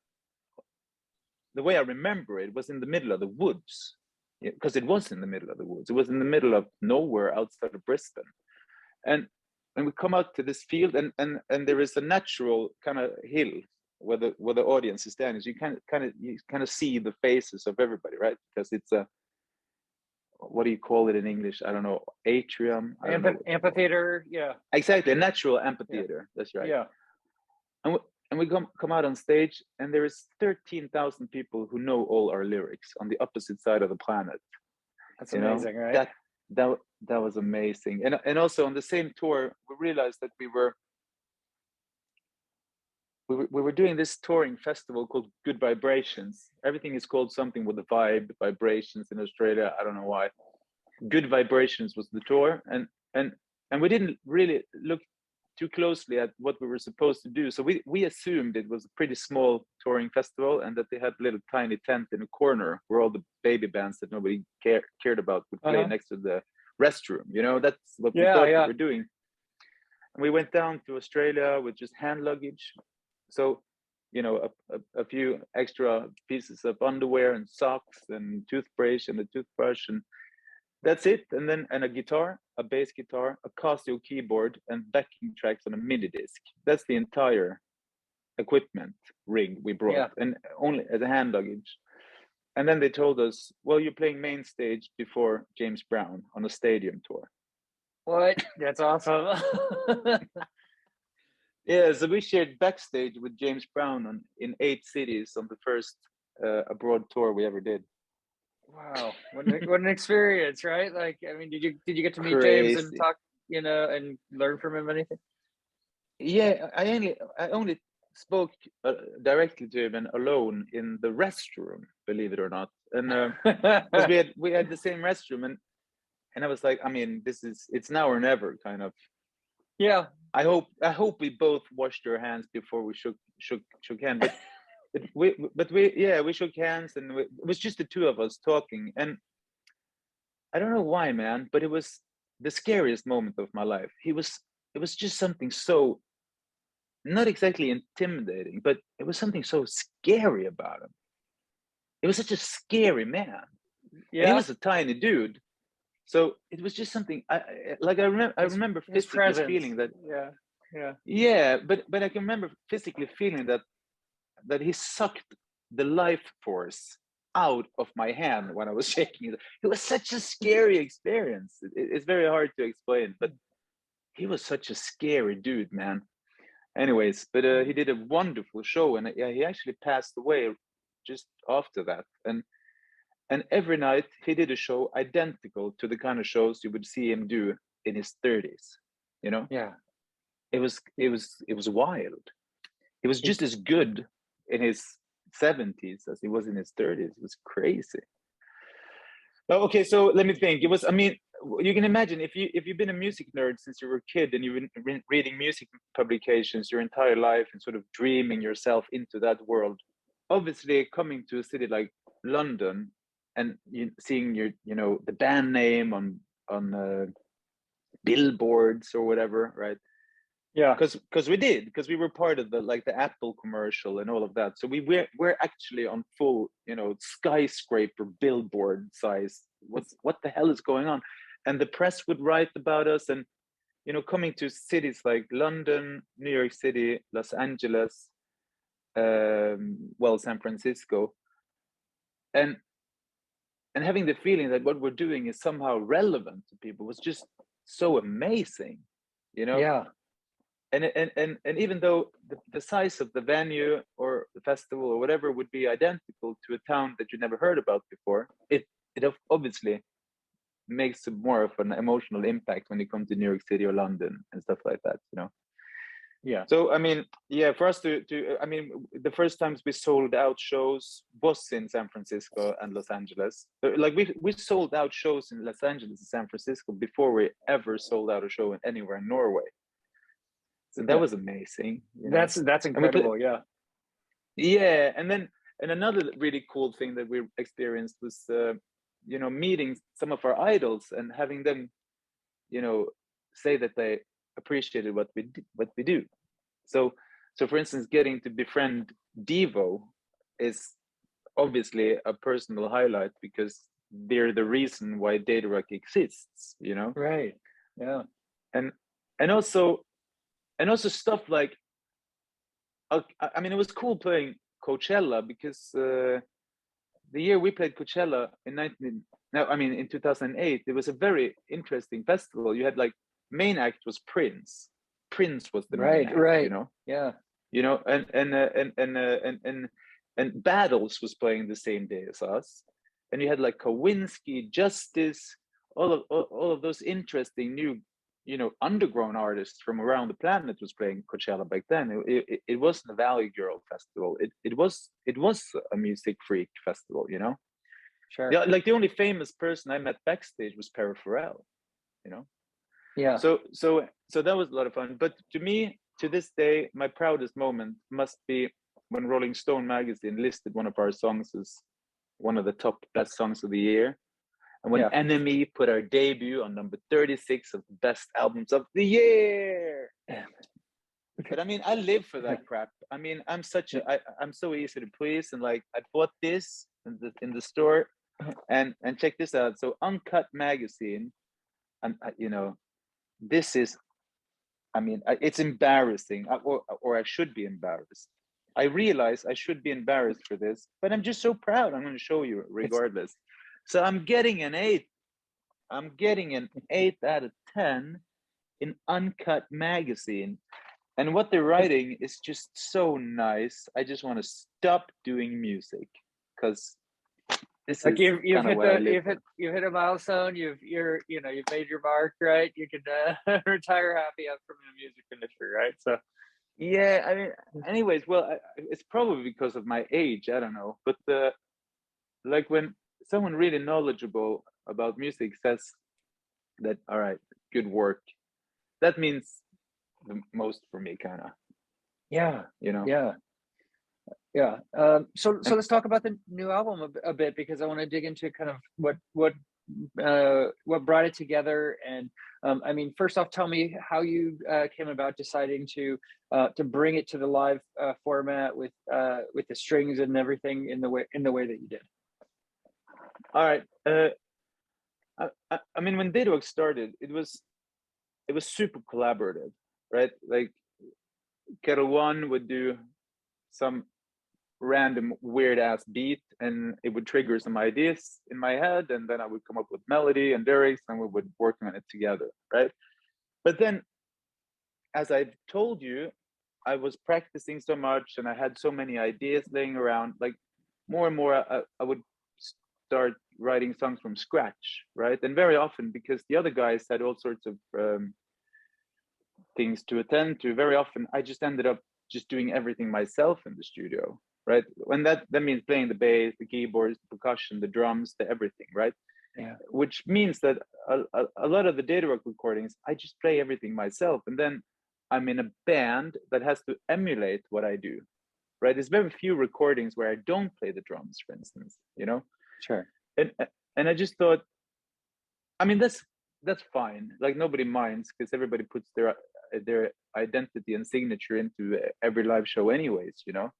[SPEAKER 2] way I remember it was in the middle of the woods, because it was in the middle of the woods. It was in the middle of nowhere outside of Brisbane, and we come out to this field, and there is a natural kind of hill where the audience is standing. So you kind of see the faces of everybody, right? Because it's a, what do you call it in English? I don't know, atrium.
[SPEAKER 1] Amphitheater. Yeah.
[SPEAKER 2] Exactly, a natural amphitheater. Yeah. That's right.
[SPEAKER 1] Yeah.
[SPEAKER 2] And we come out on stage, and there is 13,000 people who know all our lyrics on the opposite side of the planet.
[SPEAKER 1] That's amazing, right?
[SPEAKER 2] That was amazing. And also on the same tour, we realized that we were doing this touring festival called Good Vibrations. Everything is called something with a vibe, vibrations in Australia. I don't know why. Good Vibrations was the tour, and we didn't really look too closely at what we were supposed to do. So we assumed it was a pretty small touring festival, and that they had a little tiny tent in a corner where all the baby bands that nobody cared about would play next to the restroom. You know, that's what we thought we were doing. And we went down to Australia with just hand luggage. So, you know, a few extra pieces of underwear and socks and toothbrush and a toothbrush, and that's it. And then a guitar, a bass guitar, a Casio keyboard, and backing tracks on a mini disc. That's the entire equipment rig we brought, and only as a hand luggage. And then they told us, well, you're playing main stage before James Brown on a stadium tour.
[SPEAKER 1] What? That's awesome.
[SPEAKER 2] Yeah, so we shared backstage with James Brown in 8 cities on the first abroad tour we ever did.
[SPEAKER 1] Wow, what an experience, right? Like, I mean, did you get to meet
[SPEAKER 2] Crazy.
[SPEAKER 1] James and talk, you know, and learn from him anything?
[SPEAKER 2] Yeah, I only spoke directly to him and alone in the restroom, believe it or not, and because we had the same restroom, and I was like, I mean, it's now or never, kind of.
[SPEAKER 1] Yeah.
[SPEAKER 2] I hope we both washed our hands before we shook hands, but we shook hands, and it was just the two of us talking, and I don't know why, man, but it was the scariest moment of my life. It was just something so, not exactly intimidating, but it was something so scary about him. It was such a scary man.
[SPEAKER 1] Yeah.
[SPEAKER 2] And he was a tiny dude. So it was just something I remember physically feeling that. Yeah, but I can remember physically feeling that he sucked the life force out of my hand when I was shaking it. It was such a scary experience. It's very hard to explain, but he was such a scary dude, man. Anyways, but he did a wonderful show, and yeah, he actually passed away just after that. And every night he did a show identical to the kind of shows you would see him do in his 30s. You know?
[SPEAKER 1] Yeah.
[SPEAKER 2] It was wild. He was just as good in his 70s as he was in his 30s. It was crazy. Oh, okay, so let me think. It was, I mean, you can imagine if you've been a music nerd since you were a kid and you've been reading music publications your entire life and sort of dreaming yourself into that world. Obviously, coming to a city like London and seeing the band name on billboards or whatever, right?
[SPEAKER 1] Yeah,
[SPEAKER 2] because we were part of the Apple commercial and all of that. So we're actually on full skyscraper billboard size. What the hell is going on? And the press would write about us, and coming to cities like London, New York City, Los Angeles, San Francisco, and having the feeling that what we're doing is somehow relevant to people was just so amazing,
[SPEAKER 1] yeah.
[SPEAKER 2] And even though the size of the venue or the festival or whatever would be identical to a town that you never heard about before, it obviously makes more of an emotional impact when you come to New York City or London and stuff like that,
[SPEAKER 1] Yeah.
[SPEAKER 2] So I mean, yeah, for us to I mean, the first times we sold out shows was in San Francisco and Los Angeles. Like we sold out shows in Los Angeles and San Francisco before we ever sold out a show anywhere in Norway. So that was amazing.
[SPEAKER 1] That's incredible.
[SPEAKER 2] Yeah, and another really cool thing that we experienced was meeting some of our idols and having them say that they appreciated what we do. So for instance, getting to befriend Devo is obviously a personal highlight because they're the reason why Datarock exists.
[SPEAKER 1] Right. Yeah.
[SPEAKER 2] And also stuff like, I mean, it was cool playing Coachella because the year we played Coachella in 2008, it was a very interesting festival. You had main act was Prince. Prince was the main act,
[SPEAKER 1] right. Yeah.
[SPEAKER 2] And Battles was playing the same day as us, and you had Kowinski, Justice, all of those interesting new underground artists from around the planet was playing Coachella back then. It wasn't a Valley Girl festival. It was a music freak festival.
[SPEAKER 1] Sure.
[SPEAKER 2] Yeah, the only famous person I met backstage was Perry Farrell.
[SPEAKER 1] Yeah.
[SPEAKER 2] So that was a lot of fun. But to me, to this day, my proudest moment must be when Rolling Stone magazine listed one of our songs as one of the top best songs of the year. And when Enemy put our debut on number 36 of the best albums of the year. But I mean, I live for that crap. I mean, I'm so easy to please, and I bought this in the store, and check this out. So Uncut magazine, and this is, I mean, it's embarrassing, or I should be embarrassed. I realize I should be embarrassed for this, but I'm just so proud. I'm going to show you regardless. So I'm getting an 8. I'm getting an 8 out of 10 in Uncut magazine. And what they're writing is just so nice. I just want to stop doing music because this is
[SPEAKER 1] you've hit a milestone. You've made your mark, right? You can retire happy from the music industry, right? So
[SPEAKER 2] yeah, I mean, anyways, well, it's probably because of my age. I don't know, but when someone really knowledgeable about music says that, all right, good work, that means the most for me, kind of.
[SPEAKER 1] Yeah. So let's talk about the new album a bit, because I want to dig into kind of what what brought it together? And I mean, first off, tell me how you came about deciding to bring it to the live format with the strings and everything in the way that you did.
[SPEAKER 2] All right. I mean, when Datarock started, it was super collaborative, right? Like Kettle One would do some random weird ass beat, and it would trigger some ideas in my head, and then I would come up with melody and lyrics, and we would work on it together, right? But then, as I've told you, I was practicing so much, and I had so many ideas laying around. Like more and more, I would start writing songs from scratch, right? And very often, because the other guys had all sorts of things to attend to, very often I just ended up just doing everything myself in the studio, right? And that means playing the bass, the keyboards, the percussion, the drums, the everything, right?
[SPEAKER 1] Yeah.
[SPEAKER 2] Which means that a lot of the Datarock recordings, I just play everything myself, and then I'm in a band that has to emulate what I do, right? There's very few recordings where I don't play the drums, for instance, you know.
[SPEAKER 1] Sure.
[SPEAKER 2] And I just thought, I mean, that's fine. Like nobody minds, because everybody puts their identity and signature into every live show, anyways, you know.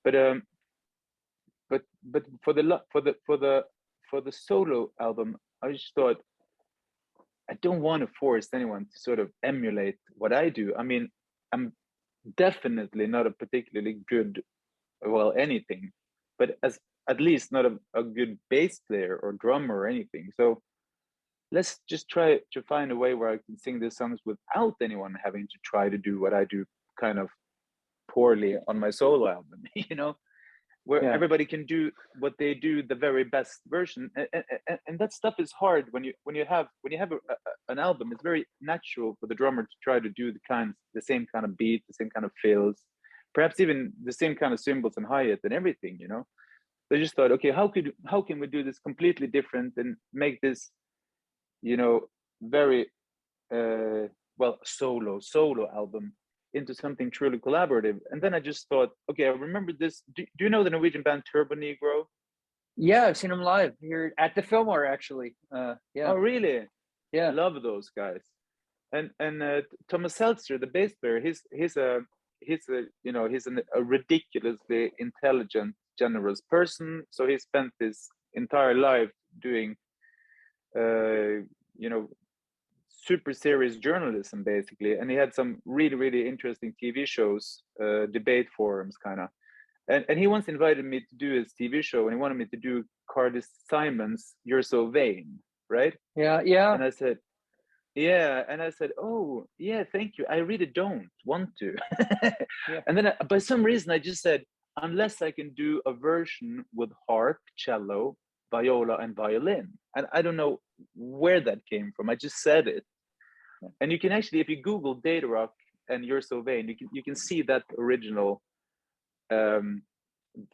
[SPEAKER 2] But for the solo album, I just thought, I don't want to force anyone to sort of emulate what I do. I mean, I'm definitely not a particularly good, well, anything, but as at least not a good bass player or drummer or anything. So let's just try to find a way where I can sing these songs without anyone having to try to do what I do kind of poorly on my solo album, you know, where everybody can do what they do the very best version. And that stuff is hard when you have an album. It's very natural for the drummer to try to do the same kind of beat, the same kind of fills, perhaps even the same kind of cymbals and hi-hat and everything, you know. They just thought, okay, how can we do this completely different and make this, you know, very well, solo album into something truly collaborative. And then I just thought, okay, I remember this. Do you know the Norwegian band Turbo Negro?
[SPEAKER 1] Yeah, I've seen them live here at the Fillmore, actually. Yeah.
[SPEAKER 2] Oh, really?
[SPEAKER 1] Yeah.
[SPEAKER 2] Love those guys. And Thomas Seltzer, the bass player, he's a ridiculously intelligent, generous person. So he spent his entire life doing super serious journalism, basically, and he had some really interesting TV shows, debate forums, kind of. And he once invited me to do his TV show, and he wanted me to do Carly Simon's "You're So Vain," right?
[SPEAKER 1] Yeah.
[SPEAKER 2] And I said, yeah, and I said, oh yeah, thank you. I really don't want to. And then by some reason I just said, unless I can do a version with harp, cello, viola, and violin. And I don't know where that came from. I just said it. And you can actually, if you Google Datarock and "You're So Vain," you can see that original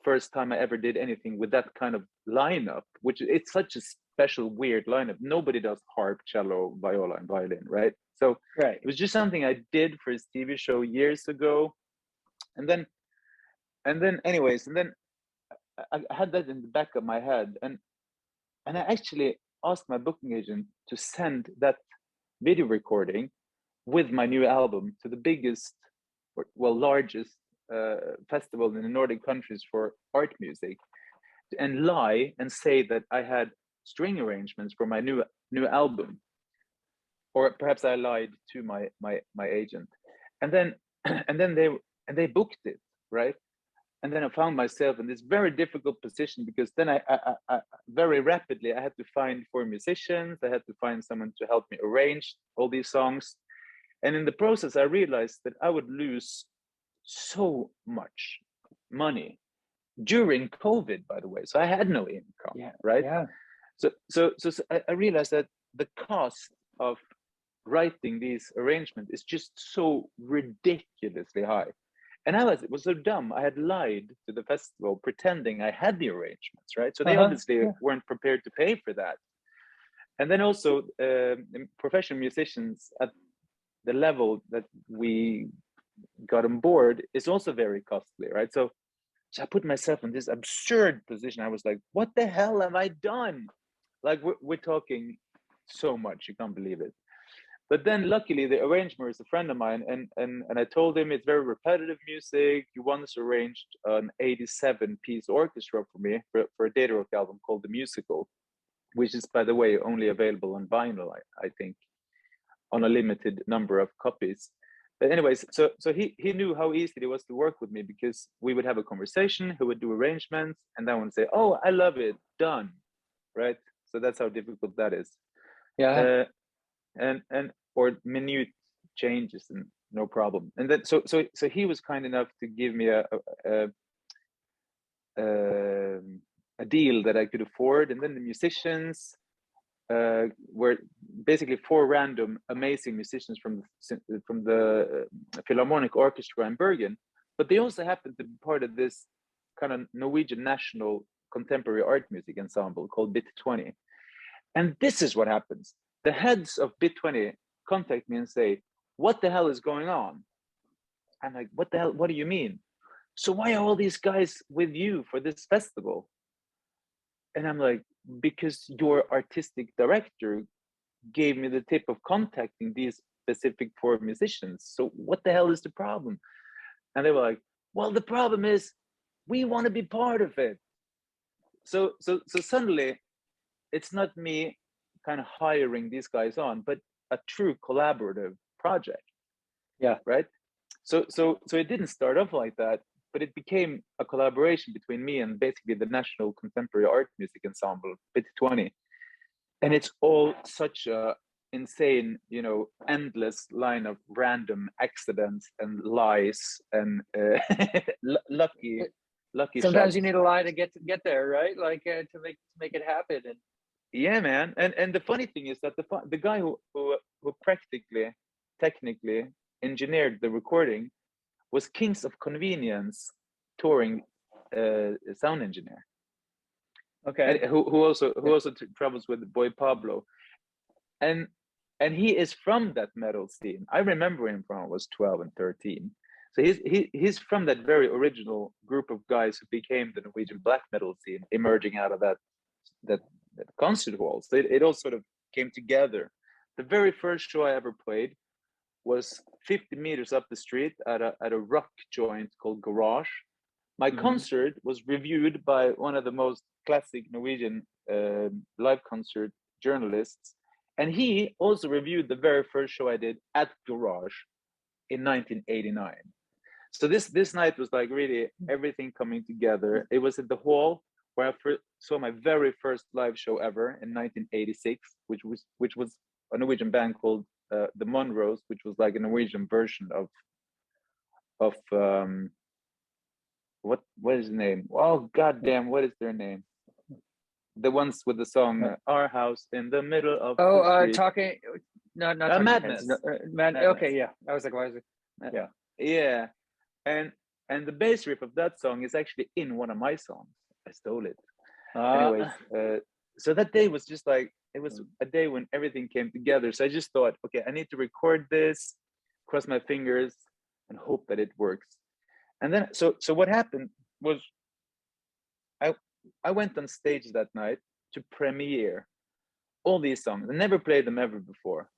[SPEAKER 2] first time I ever did anything with that kind of lineup, which it's such a special, weird lineup. Nobody does harp, cello, viola, and violin, right? So it was just something I did for his TV show years ago. And then I had that in the back of my head, and I actually asked my booking agent to send that video recording with my new album to the biggest, largest festival in the Nordic countries for art music, and lie and say that I had string arrangements for my new album, or perhaps I lied to my agent, and then they booked it, right? And then I found myself in this very difficult position, because then I very rapidly I had to find 4 musicians. I had to find someone to help me arrange all these songs. And in the process, I realized that I would lose so much money during COVID, by the way. So I had no income, right?
[SPEAKER 1] Yeah.
[SPEAKER 2] So I realized that the cost of writing these arrangements is just so ridiculously high. And it was so dumb. I had lied to the festival pretending I had the arrangements, right? So they obviously weren't prepared to pay for that. And then also professional musicians at the level that we got on board is also very costly, right? So I put myself in this absurd position. I was like, what the hell have I done? Like we're talking so much, you can't believe it. But then luckily the arranger is a friend of mine, and I told him it's very repetitive music. He once arranged an 87-piece orchestra for me for a Datarock album called The Musical, which is, by the way, only available on vinyl, I think, on a limited number of copies. But anyways, so he knew how easy it was to work with me, because we would have a conversation, he would do arrangements, and then would say, "Oh, I love it, done," right? So that's how difficult that is.
[SPEAKER 1] Yeah.
[SPEAKER 2] And or minute changes, and no problem. And then so he was kind enough to give me a deal that I could afford, and then the musicians were basically 4 random amazing musicians from the Philharmonic Orchestra in Bergen, but they also happened to be part of this kind of Norwegian national contemporary art music ensemble called Bit 20. And this is what happens. The heads of Bit 20 contact me and say, "What the hell is going on?" I'm like, "What the hell? What do you mean? So why are all these guys with you for this festival?" And I'm like, "Because your artistic director gave me the tip of contacting these specific 4 musicians. So what the hell is the problem?" And they were like, "Well, the problem is we want to be part of it." So suddenly it's not me kind of hiring these guys on, but a true collaborative project.
[SPEAKER 1] Yeah.
[SPEAKER 2] Right. So it didn't start off like that, but it became a collaboration between me and basically the National Contemporary Art Music Ensemble, Bit 20. And it's all such a insane, endless line of random accidents and lies and lucky
[SPEAKER 1] Sometimes
[SPEAKER 2] shots.
[SPEAKER 1] you need a lie to get there, right? Like to make it happen. And
[SPEAKER 2] yeah, man. And the funny thing is that the guy who practically, technically engineered the recording was Kings of Convenience touring sound engineer.
[SPEAKER 1] okay.
[SPEAKER 2] And who also travels with Boy Pablo, and he is from that metal scene. I remember him from I was 12 and 13. So he's from that very original group of guys who became the Norwegian black metal scene, emerging out of that concert hall. So it all sort of came together. The very first show I ever played was 50 meters up the street at a rock joint called Garage. My concert was reviewed by one of the most classic Norwegian live concert journalists, and he also reviewed the very first show I did at Garage in 1989. So this night was like really everything coming together. It was at the hall where I saw my very first live show ever in 1986, which was a Norwegian band called the Monroes, which was like a Norwegian version of what is the name? Oh goddamn, what is their name? The ones with the song "Our House in the Middle of the Street."
[SPEAKER 1] Talking, not talking
[SPEAKER 2] Madness.
[SPEAKER 1] No,
[SPEAKER 2] Madness.
[SPEAKER 1] Okay, yeah. I was like, why is it? Yeah,
[SPEAKER 2] yeah, and the bass riff of that song is actually in one of my songs. I stole it. Anyways, so that day was just like, it was a day when everything came together. So I just thought, okay, I need to record this, cross my fingers, and hope that it works. And then, so what happened was, I went on stage that night to premiere all these songs. I never played them ever before.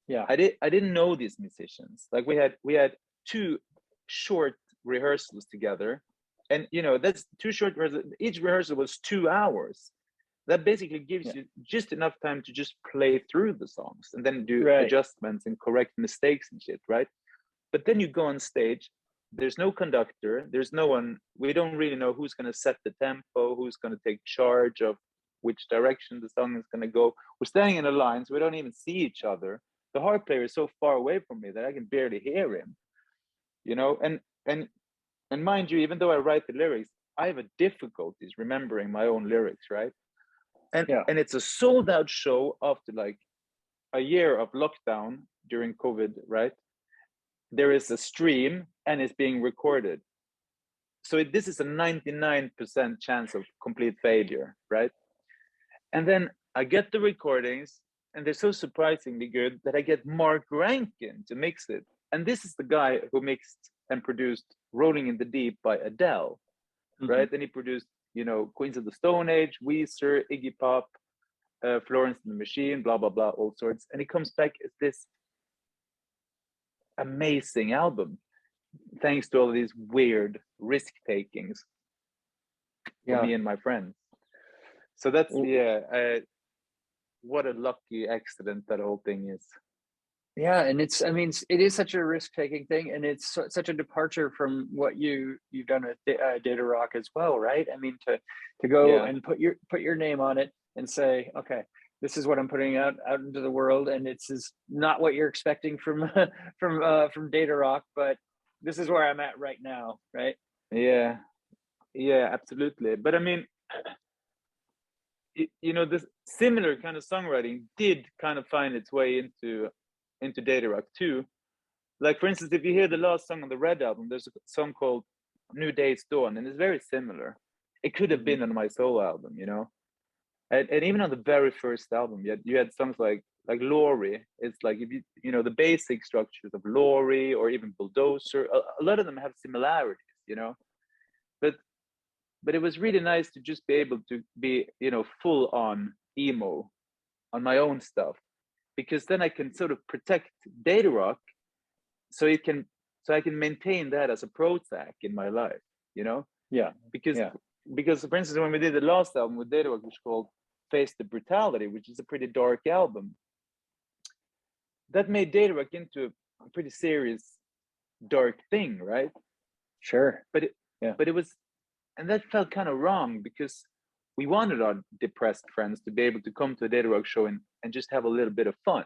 [SPEAKER 1] Yeah,
[SPEAKER 2] I didn't know these musicians. Like we had 2 short rehearsals together, and that's 2 short rehearsals. Each rehearsal was 2 hours. That basically gives you just enough time to just play through the songs and then do adjustments and correct mistakes and shit, right? But then you go on stage, there's no conductor, there's no one, we don't really know who's going to set the tempo, who's going to take charge of which direction the song is going to go. We're standing in a line, so we don't even see each other. The harp player is so far away from me that I can barely hear him, and mind you, even though I write the lyrics, I have difficulties remembering my own lyrics, right? And it's a sold out show after like a year of lockdown during COVID, right? There is a stream and it's being recorded. So this is a 99% chance of complete failure, right? And then I get the recordings and they're so surprisingly good that I get Mark Rankin to mix it. And this is the guy who mixed and produced Rolling in the Deep by Adele, right? And he produced, Queens of the Stone Age, Weezer, Iggy Pop, Florence and the Machine, blah blah blah, all sorts, and it comes back as this amazing album, thanks to all of these weird risk takings for me and my friends. So that's what a lucky accident that whole thing is.
[SPEAKER 1] Yeah, and it's, I mean, it is such a risk-taking thing, and it's such a departure from what you've done with Datarock as well, right? I mean, to go and put your name on it and say, okay, this is what I'm putting out into the world, and it's not what you're expecting from Datarock, but this is where I'm at right now, right?
[SPEAKER 2] Yeah, absolutely. But I mean, you know, this similar kind of songwriting did kind of find its way into Datarock too. Like, for instance, if you hear the last song on the Red album, there's a song called New Day's Dawn, and it's very similar. It could have been on my solo album, you know. And even on the very first album, you had songs like Lorry. It's like, if you know the basic structures of Lorry or even Bulldozer, a lot of them have similarities, you know. But it was really nice to just be able to be, you know, full on emo on my own stuff, because then I can sort of protect Datarock, so I can maintain that as a Prozac in my life, you know. Because for instance, when we did the last album with Datarock, which is called Face the Brutality, which is a pretty dark album, that made Datarock into a pretty serious dark thing, right?
[SPEAKER 1] Sure.
[SPEAKER 2] But it was, and that felt kind of wrong, because we wanted our depressed friends to be able to come to a Datarock show and just have a little bit of fun.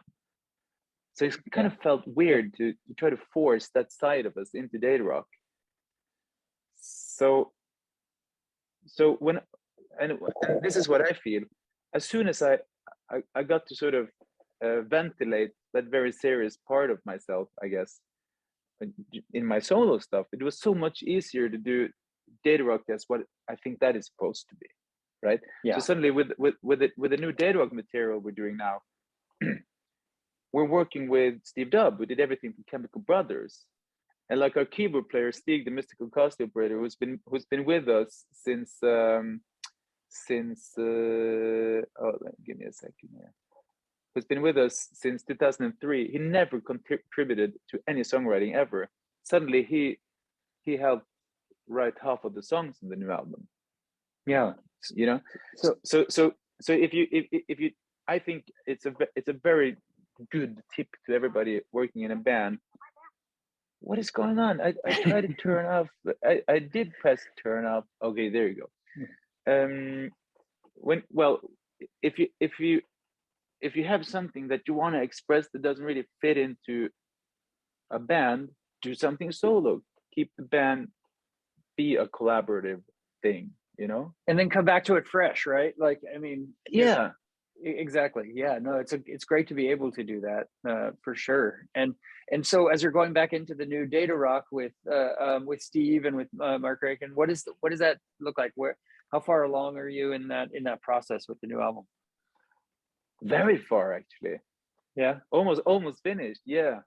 [SPEAKER 2] So it kind of felt weird to try to force that side of us into Datarock. So when, and this is what I feel, as soon as I got to sort of ventilate that very serious part of myself, I guess, in my solo stuff, it was so much easier to do Datarock as what I think that is supposed to be, right? So suddenly with the new Datarock material we're doing now, we're working with Steve Dubb, who did everything from Chemical Brothers, and like our keyboard player Stig, the mystical cost operator, who's been with us since give me a second here. Who's been with us since 2003. He never contributed to any songwriting ever. Suddenly he helped write half of the songs in the new album.
[SPEAKER 1] Yeah,
[SPEAKER 2] you know. So if you, I think it's a very good tip to everybody working in a band. What is going on? I tried to turn off. I did press turn off. Okay, there you go. If you have something that you want to express that doesn't really fit into a band, do something solo. Keep the band be a collaborative thing, you know,
[SPEAKER 1] and then come back to it fresh, right? Like, I mean,
[SPEAKER 2] yeah,
[SPEAKER 1] exactly. Yeah, no, it's great to be able to do that for sure. And so as you're going back into the new Datarock with Steve and with Mark Rakin, what does that look like? How far along are you in that process with the new album?
[SPEAKER 2] Very far, actually.
[SPEAKER 1] Yeah,
[SPEAKER 2] almost finished. Yeah.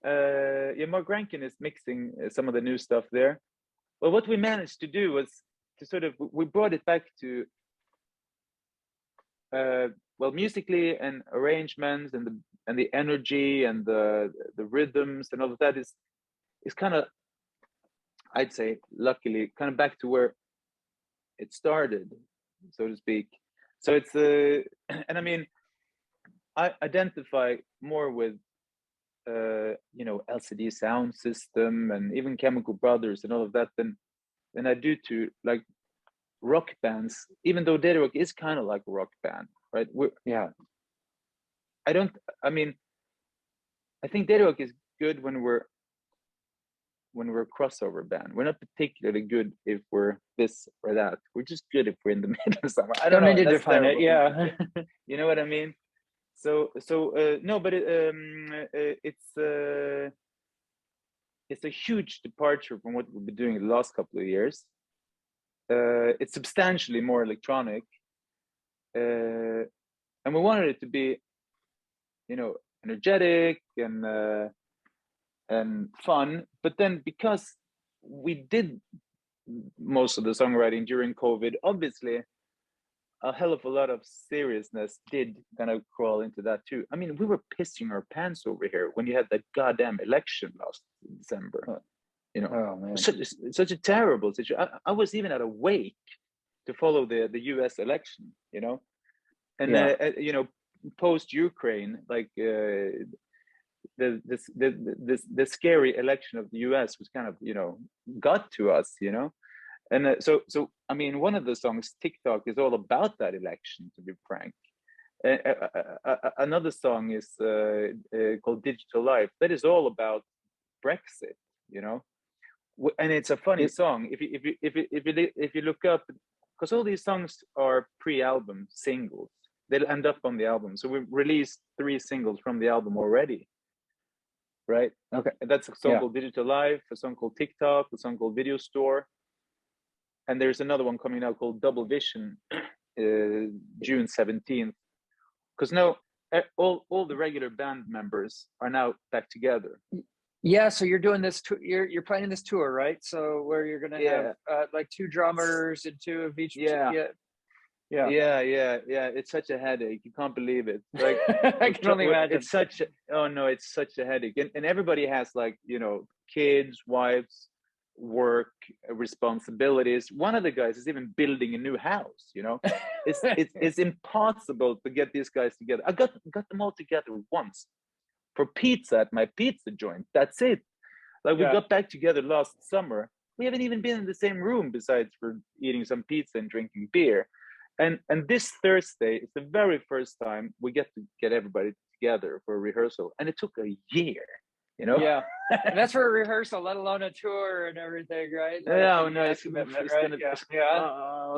[SPEAKER 2] Mark Rankin is mixing some of the new stuff there. Well, what we managed to do was to sort of, we brought it back to musically, and arrangements, and the energy and the rhythms and all of that is kind of, I'd say, luckily kind of back to where it started, so to speak. So it's and I mean, I identify more with LCD Sound System and even Chemical Brothers and all of that than I do to like rock bands, even though Datarock is kind of like a rock band, right? I think Datarock is good when we're a crossover band. We're not particularly good if we're this or that. We're just good if we're in the middle somewhere. I don't know.
[SPEAKER 1] Need to define it. Yeah.
[SPEAKER 2] You know what I mean? So no, but it's a huge departure from what we've been doing the last couple of years. It's substantially more electronic, and we wanted it to be, energetic and fun. But then, because we did most of the songwriting during COVID, obviously a hell of a lot of seriousness did kind of crawl into that too. I mean, we were pissing our pants over here when you had that goddamn election last December. You know,
[SPEAKER 1] Oh man,
[SPEAKER 2] such a terrible situation. I was even at a wake to follow the U.S. election. You know, and you know, post Ukraine, like the scary election of the U.S. was kind of, you know, got to us. You know. And so I mean, one of the songs, TikTok, is all about that election, to be frank. Another song is called Digital Life. That is all about Brexit, you know. And it's a funny song. If you look up, because all these songs are pre-album singles, they'll end up on the album. So we've released 3 singles from the album already, right?
[SPEAKER 1] okay,
[SPEAKER 2] And that's a song called Digital Life, a song called TikTok, a song called Video Store. And there's another one coming out called Double Vision, June 17th. Because now all the regular band members are now back together.
[SPEAKER 1] Yeah, so you're doing this. You're planning this tour, right? So where you're gonna have like 2 drummers and 2 of each. Yeah.
[SPEAKER 2] It's such a headache. You can't believe it. Like
[SPEAKER 1] I can only imagine.
[SPEAKER 2] It's such a headache. And everybody has, like, you know, kids, wives, work responsibilities. One of the guys is even building a new house, you know. It's impossible to get these guys together. I got them all together once for pizza at my pizza joint. That's it. Like, we got back together last summer. We haven't even been in the same room besides for eating some pizza and drinking beer. And this Thursday is the very first time we get to get everybody together for a rehearsal, and it took a year. You know?
[SPEAKER 1] Yeah, and that's for a rehearsal, let alone a tour and everything, right?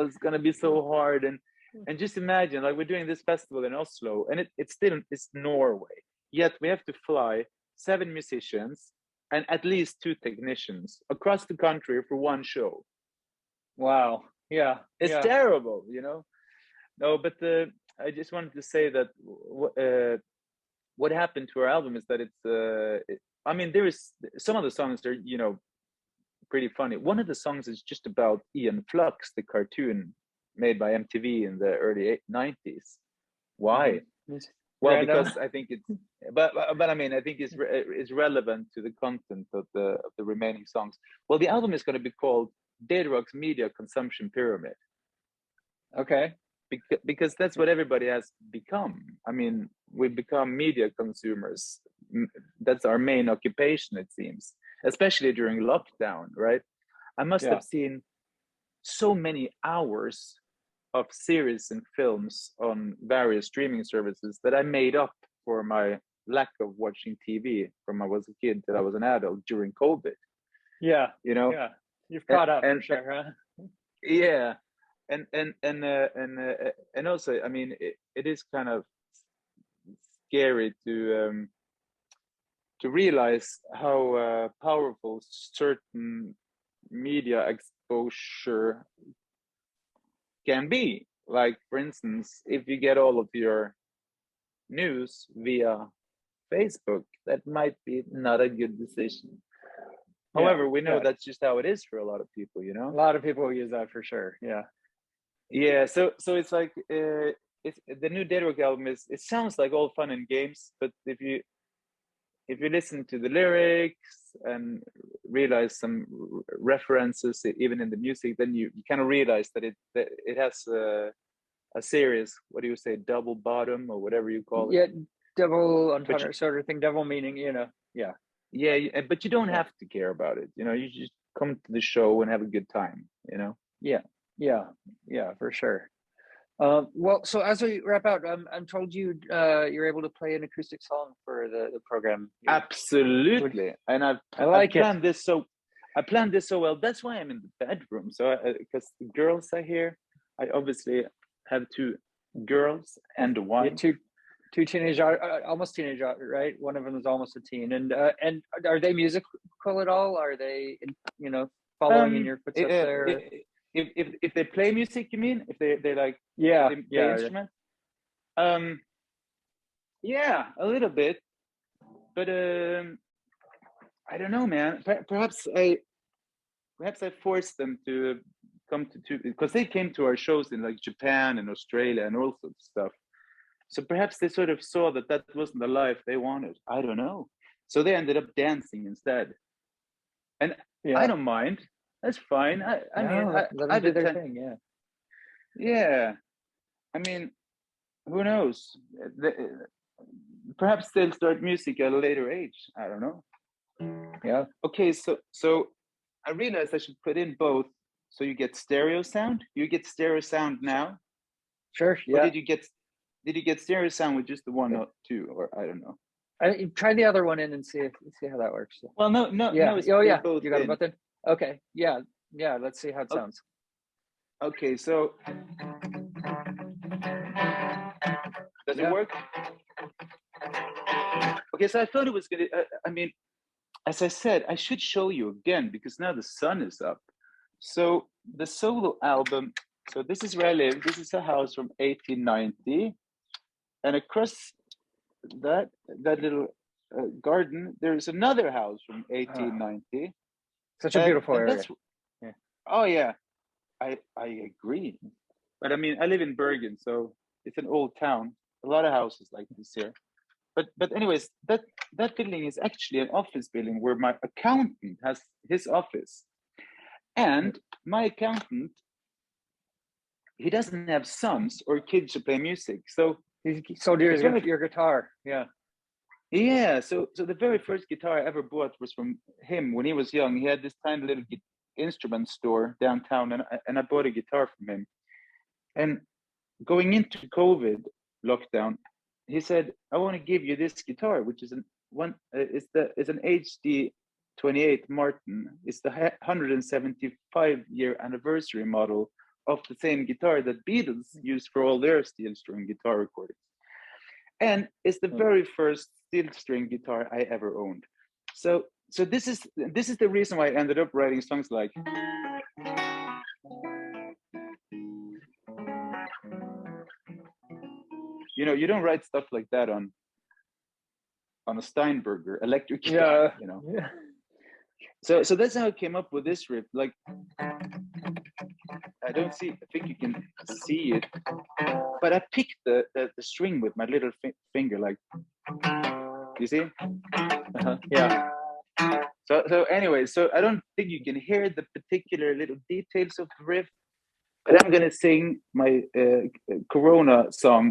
[SPEAKER 2] It's gonna be so hard. And just imagine, like, we're doing this festival in Oslo, and it's Norway. Yet we have to fly 7 musicians and at least 2 technicians across the country for one show.
[SPEAKER 1] Wow. Yeah,
[SPEAKER 2] it's terrible, you know. No, but I just wanted to say that what happened to our album is that I mean, there is some of the songs are, you know, pretty funny. One of the songs is just about Ian Flux, the cartoon made by MTV in the early 90s. Why? Well, because I think it's, but I mean, I think it's relevant to the content of the remaining songs. Well, the album is going to be called Datarock's Media Consumption Pyramid.
[SPEAKER 1] Okay.
[SPEAKER 2] Because that's what everybody has become. I mean, we've become media consumers. That's our main occupation, it seems, especially during lockdown, right? I must have seen so many hours of series and films on various streaming services that I made up for my lack of watching TV from I was a kid till I was an adult during COVID.
[SPEAKER 1] Yeah,
[SPEAKER 2] you know.
[SPEAKER 1] Yeah, you've caught up for sure, huh?
[SPEAKER 2] Yeah, and also, I mean, it is kind of scary to realize how powerful certain media exposure can be. Like, for instance, if you get all of your news via Facebook, that might be not a good decision. However, we know that's just how it is for a lot of people, you know.
[SPEAKER 1] A lot of people use that for sure.
[SPEAKER 2] Yeah. So it's like it's the new Datarock album it sounds like all fun and games, but if you listen to the lyrics and realize some references even in the music, then you kind of realize that it has a serious, what do you say, double bottom or whatever you call it.
[SPEAKER 1] Yeah, double entendre sort of thing, double meaning, you know.
[SPEAKER 2] Yeah, but you don't have to care about it, you know. You just come to the show and have a good time, you know.
[SPEAKER 1] Yeah, for sure. Well, so as we wrap out, I'm told you're able to play an acoustic song for the program.
[SPEAKER 2] Absolutely, and I planned this so well. That's why I'm in the bedroom. So because the girls are here, I obviously have 2 girls and one.
[SPEAKER 1] Two teenage, almost teenage, right? One of them is almost a teen. And are they musical at all? Are they, you know, following in your footsteps there?
[SPEAKER 2] If they play music, you mean? If they like play instrument? Yeah, a little bit, but I don't know, man. Perhaps I forced them to come to because they came to our shows in like Japan and Australia and all sorts of stuff. So perhaps they sort of saw that that wasn't the life they wanted. I don't know. So they ended up dancing instead. And I don't mind. That's fine. I mean,
[SPEAKER 1] let them do their thing. Yeah.
[SPEAKER 2] Yeah. I mean, who knows? Perhaps they'll start music at a later age. I don't know.
[SPEAKER 1] Yeah.
[SPEAKER 2] Okay, so I realized I should put in both, so you get stereo sound. You get stereo sound now.
[SPEAKER 1] Sure. Yeah.
[SPEAKER 2] Or did you get stereo sound with just the one or two, or I don't know.
[SPEAKER 1] Try the other one in and see how that works.
[SPEAKER 2] Well, no.
[SPEAKER 1] Yeah.
[SPEAKER 2] It's
[SPEAKER 1] both. You got them both in. Okay. Yeah. Let's see how it sounds.
[SPEAKER 2] Okay. So does it work? Okay. So I thought it was gonna. I mean, as I said, I should show you again because now the sun is up. So the solo album. So this is where I live. This is a house from 1890, and across that little garden, there is another house from 1890.
[SPEAKER 1] Such a beautiful area.
[SPEAKER 2] Oh yeah, I agree. But I mean, I live in Bergen, so it's an old town. A lot of houses like this here. But anyways, that building is actually an office building where my accountant has his office, and my accountant, he doesn't have sons or kids to play music, so
[SPEAKER 1] your guitar.
[SPEAKER 2] Yeah, so the very first guitar I ever bought was from him when he was young. He had this tiny little instrument store downtown, and I bought a guitar from him. And going into COVID lockdown, he said, "I want to give you this guitar, which is it's an HD 28 Martin. It's the 175-year anniversary model of the same guitar that Beatles used for all their steel string guitar recordings. And it's the very first steel string guitar I ever owned. So this is the reason why I ended up writing songs like you don't write stuff like that on a Steinberger electric guitar,
[SPEAKER 1] Yeah.
[SPEAKER 2] So that's how I came up with this riff. Like I think you can see it, but I picked the string with my little finger, like, you see?
[SPEAKER 1] Yeah.
[SPEAKER 2] So anyway, so I don't think you can hear the particular little details of the riff, but I'm gonna sing my Corona song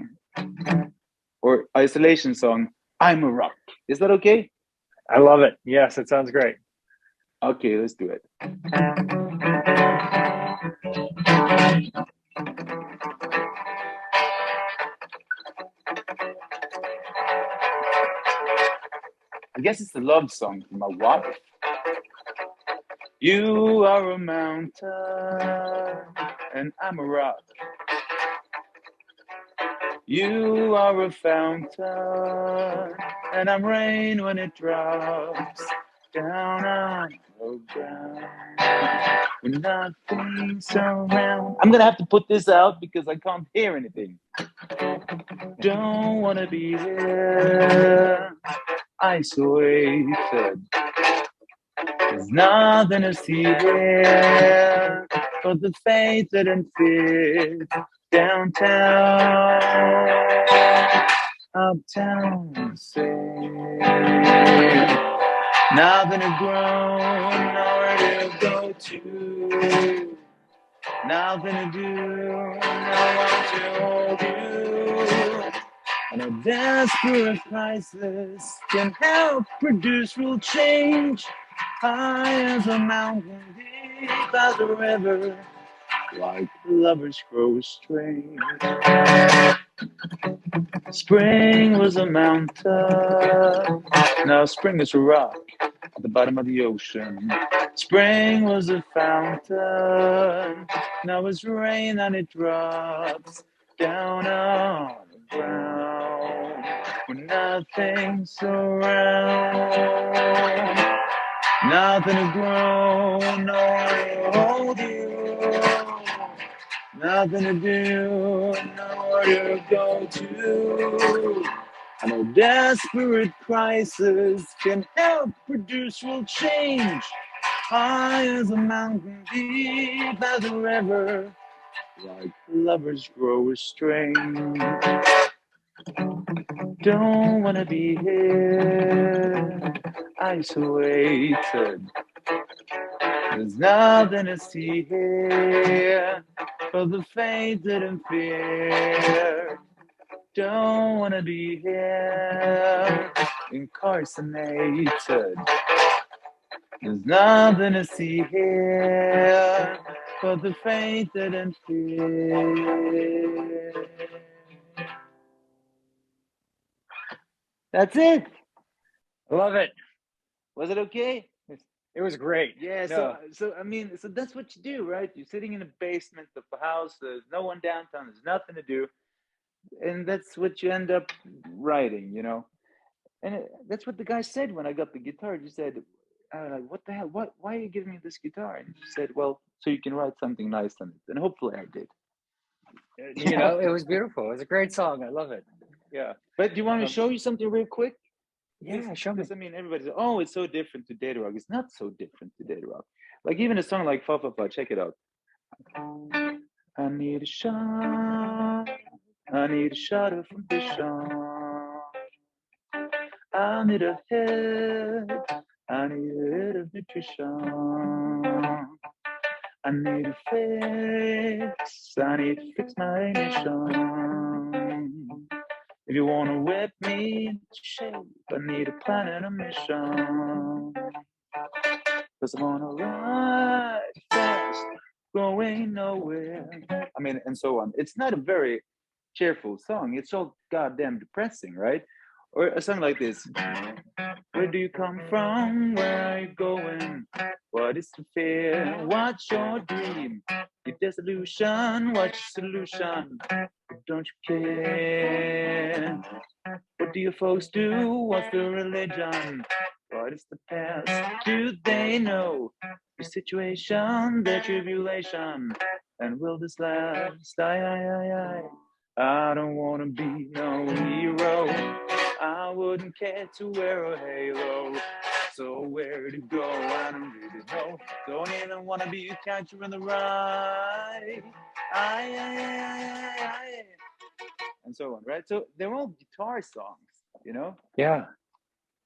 [SPEAKER 2] or isolation song, "I'm a Rock." Is that okay?
[SPEAKER 1] I love it. Yes, it sounds great.
[SPEAKER 2] Okay, let's do it. I guess it's a love song for my wife. You are a mountain and I'm a rock. You are a fountain and I'm rain when it drops down on the ground when nothing's around. I'm gonna have to put this out because I can't hear anything. Don't wanna be here isolated. There's nothing to see here but the faith that didn't fit downtown, uptown, say nothing to grow, nowhere to go to, nothing to do, no one to hold you. And a desperate crisis can help produce real change. High as a mountain, deep as a river, like lovers grow strange. Spring was a mountain, now spring is a rock at the bottom of the ocean. Spring was a fountain, now it's rain and it drops down on the ground when nothing's around. Nothing to grow, no one to hold you. Nothing to do, nowhere to go to. And a desperate crisis can help produce real change. high as a mountain, deep as a river, like lovers grow estranged. Don't wanna be here, isolated. There's nothing to see here for the fainted and fear. Don't wanna be here, incarcerated. There's nothing to see here for the fainted and fear. That's it.
[SPEAKER 1] Love it.
[SPEAKER 2] Was it okay?
[SPEAKER 1] It was great.
[SPEAKER 2] Yeah.
[SPEAKER 1] No.
[SPEAKER 2] So I mean, so that's what you do, right? You're sitting in a basement of a house. There's no one downtown. There's nothing to do, and that's what you end up writing, you know. And that's what the guy said when I got the guitar. He said, like, what the hell? Why are you giving me this guitar? And he said, well, so you can write something nice on it. And hopefully I did.
[SPEAKER 1] You know, it was beautiful. It was a great song. I love it. Yeah.
[SPEAKER 2] But do you want me to show you something real quick?
[SPEAKER 1] Yeah, show me.
[SPEAKER 2] Because I mean, everybody says, oh, it's so different to Datarock. It's not so different to Datarock. Like even a song like Fa Fa Fa, check it out. I need a shot. I need a shot of ambition. I need a hit. I need a hit of nutrition. I need a fix. I need to fix my nation. If you want to whip me into shape, I need a plan and a mission. Cause I want to ride fast, going nowhere. I mean, and so on. It's not a very cheerful song. It's so goddamn depressing, right? Or a song like this. Where do you come from? Where are you going? What is the fear? What's your dream? Your dissolution, what's your solution? Don't you care? What do your folks do? What's the religion? What is the past? Do they know the situation, their tribulation? And will this last? I don't want to be no hero. I wouldn't care to wear a halo. So where to go? I don't really know. Don't even want to be a catcher in the rye. And so on, right? So they're all guitar songs, you know?
[SPEAKER 1] Yeah.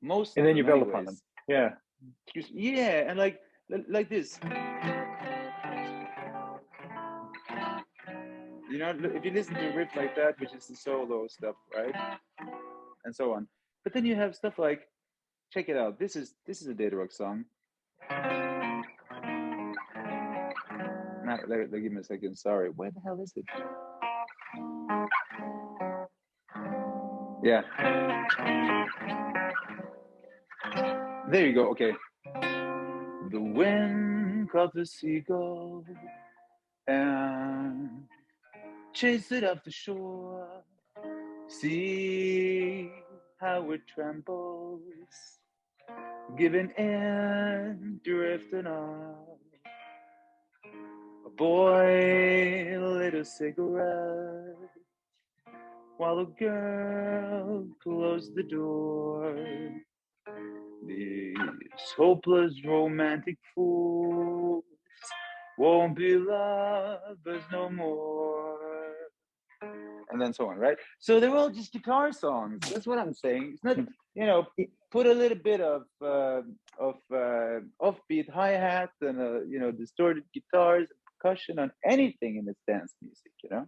[SPEAKER 2] Most
[SPEAKER 1] And
[SPEAKER 2] of
[SPEAKER 1] then you
[SPEAKER 2] them
[SPEAKER 1] build
[SPEAKER 2] anyways.
[SPEAKER 1] upon them. Yeah.
[SPEAKER 2] Yeah, and like this. You know, if you listen to a riff like that, which is the solo stuff, right? And so on. But then you have stuff like, check it out. This is a Datarock song. Give me a second. Sorry. Where the hell is it? Yeah. There you go. Okay. The wind caught the seagull and chased it off the shore. See how it trembles, giving in, drifting on. A boy lit a cigarette while a girl closed the door. These hopeless romantic fools won't be lovers no more. And then so on, right? So they're all just guitar songs. That's what I'm saying. It's not, you know, put a little bit of offbeat hi-hat and you know, distorted guitars, percussion on anything in this dance music, you know?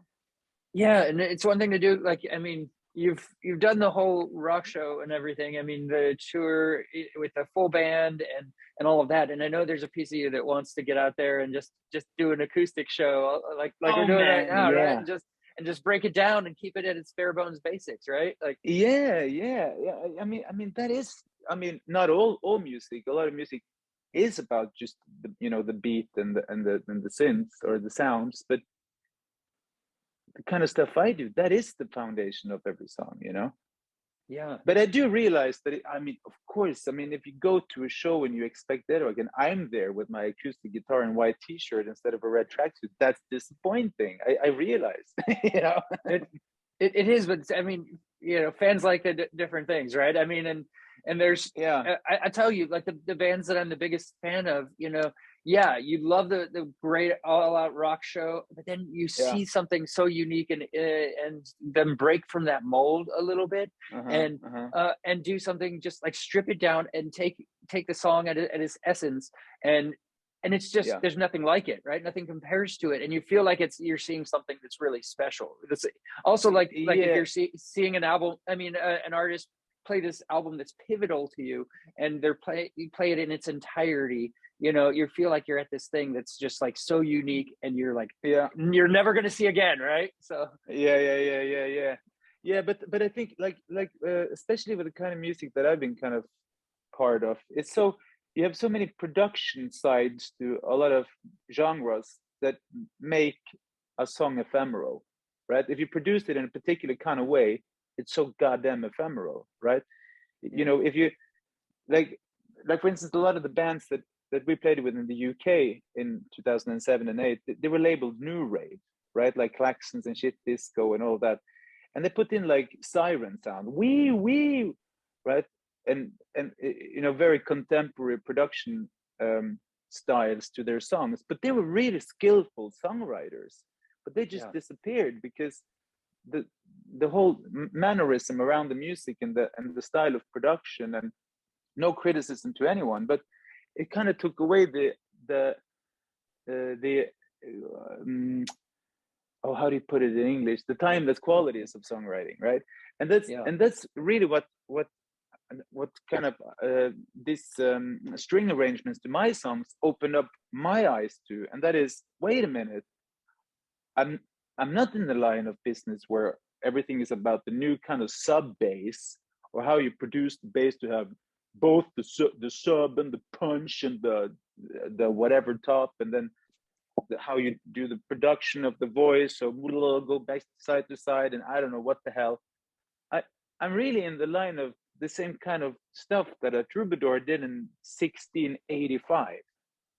[SPEAKER 1] Yeah, and it's one thing to do, like, I mean, you've done the whole rock show and everything. I mean, the tour with the full band and all of that. And I know there's a piece of you that wants to get out there and just do an acoustic show, like we're doing right now,
[SPEAKER 2] yeah.
[SPEAKER 1] right? And just break it down and keep it at its bare bones basics, right? Like,
[SPEAKER 2] yeah. I mean that is, I mean, not all music. A lot of music is about just the, you know, the beat and the synths or the sounds, but the kind of stuff I do, that is the foundation of every song, you know?
[SPEAKER 1] yeah.
[SPEAKER 2] But I do realize that, I mean, of course, I mean, if you go to a show and you expect that, again, I'm there with my acoustic guitar and white t-shirt instead of a red tracksuit, that's disappointing. I realize, you know?
[SPEAKER 1] It is, but I mean, you know, fans like the different things, right? I mean, and And there's,
[SPEAKER 2] Yeah.
[SPEAKER 1] I tell you, like the bands that I'm the biggest fan of, you know, yeah, you love the great all out rock show, but then you
[SPEAKER 2] Yeah.
[SPEAKER 1] see something so unique and then break from that mold a little bit and do something, just like strip it down and take the song at its essence, and it's just,
[SPEAKER 2] Yeah.
[SPEAKER 1] there's nothing like it, right? Nothing compares to it, and you feel like you're seeing something that's really special. It's also like if you're seeing an album, I mean, an artist play this album that's pivotal to you, and you play it in its entirety, you know, you feel like you're at this thing that's just like so unique, and you're like, you're never going to see again, right? So
[SPEAKER 2] but I think like especially with the kind of music that I've been kind of part of, it's so, you have so many production sides to a lot of genres that make a song ephemeral, right? If you produce it in a particular kind of way, it's so goddamn ephemeral, right? You know, if you like for instance, a lot of the bands that we played with in the UK in 2007 and 8, they were labeled new rave, right? Like Klaxons and Shit Disco and all that, and they put in like siren sound, wee, right? And you know, very contemporary production styles to their songs, but they were really skillful songwriters, but they just disappeared because the whole mannerism around the music and the style of production, and no criticism to anyone, but it kind of took away the how do you put it in English, the timeless qualities of songwriting, right? And that's really what kind of this string arrangements to my songs opened up my eyes to, and that is, wait a minute, I'm not in the line of business where everything is about the new kind of sub bass, or how you produce the bass to have both the sub and the punch and the whatever top, and then how you do the production of the voice, so go back side to side, and I don't know what the hell. I'm really in the line of the same kind of stuff that a troubadour did in 1685,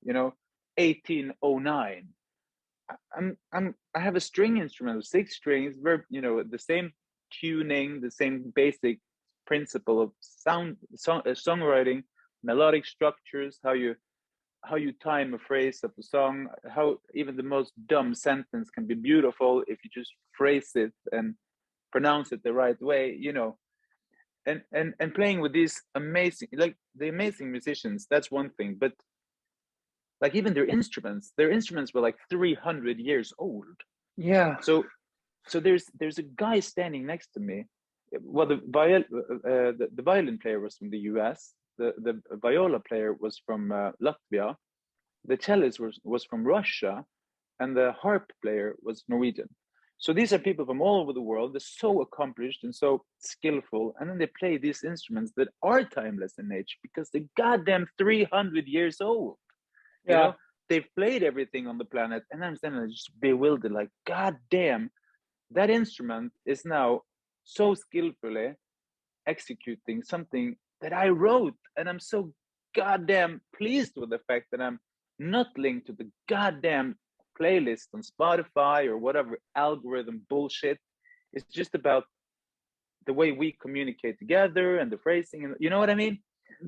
[SPEAKER 2] you know, 1809. I have a string instrument with 6 strings, very, you know, the same tuning, the same basic principle of songwriting, melodic structures, how you time a phrase of the song, how even the most dumb sentence can be beautiful if you just phrase it and pronounce it the right way, you know. And playing with these amazing, like the amazing musicians, that's one thing, but like even their instruments were like 300 years old. So there's a guy standing next to me. Well, the violin player was from the US, the viola player was from Latvia, the cellist was from Russia, and the harp player was Norwegian. So these are people from all over the world. They're so accomplished and so skillful, and then they play these instruments that are timeless in nature because they're goddamn 300 years old. You know, they've played everything on the planet, and I'm standing there just bewildered, like, goddamn, that instrument is now so skillfully executing something that I wrote, and I'm so goddamn pleased with the fact that I'm not linked to the goddamn playlist on Spotify or whatever algorithm bullshit. It's just about the way we communicate together and the phrasing, and you know what I mean?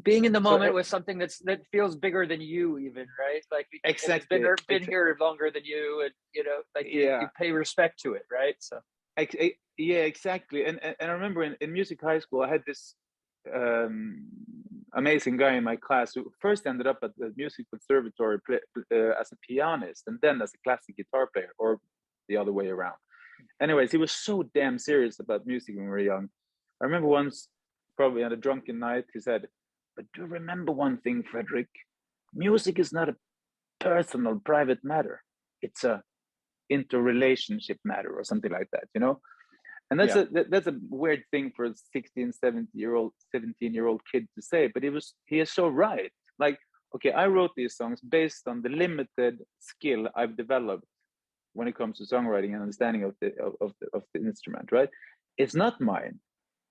[SPEAKER 1] Being in the moment with something that feels bigger than you, even, right? Like,
[SPEAKER 2] exactly,
[SPEAKER 1] it's been here longer than you, and you know, like you pay respect to it, right? So
[SPEAKER 2] yeah, exactly. And I remember in music high school, I had this amazing guy in my class who first ended up at the music conservatory as a pianist, and then as a classic guitar player, or the other way around. Anyways, he was so damn serious about music when we were young. I remember once, probably on a drunken night, he said, "But do remember one thing, Fredrik. Music is not a personal, private matter. It's a interrelationship matter," or something like that, you know? And that's a weird thing for a 16, 17-year-old kid to say, but he is so right. Like, okay, I wrote these songs based on the limited skill I've developed when it comes to songwriting and understanding of the instrument, right? It's not mine.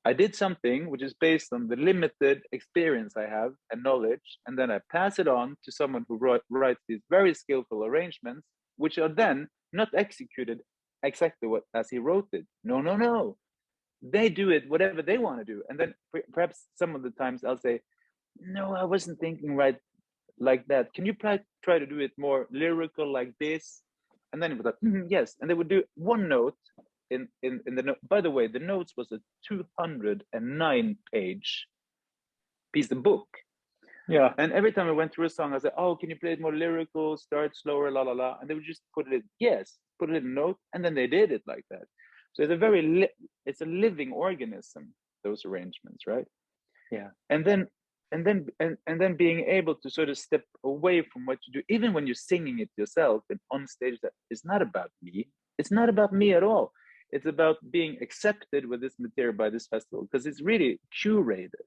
[SPEAKER 2] I did something which is based on the limited experience I have and knowledge, and then I pass it on to someone who writes these very skillful arrangements, which are then not executed exactly as he wrote it. No. they do it whatever they want to do, and then perhaps some of the times I'll say, no, I wasn't thinking right like that. Can you try to do it more lyrical like this? And then it was like, yes. And they would do one note in the note. By the way, the notes was a 209-page piece of book.
[SPEAKER 1] Yeah.
[SPEAKER 2] And every time I went through a song, I said, oh, can you play it more lyrical, start slower, la la la. And they would just put it in a note, and then they did it like that. So it's a very it's a living organism, those arrangements, right?
[SPEAKER 1] Yeah.
[SPEAKER 2] And then being able to sort of step away from what you do, even when you're singing it yourself and on stage, that it's not about me. It's not about me at all. It's about being accepted with this material by this festival, because it's really curated,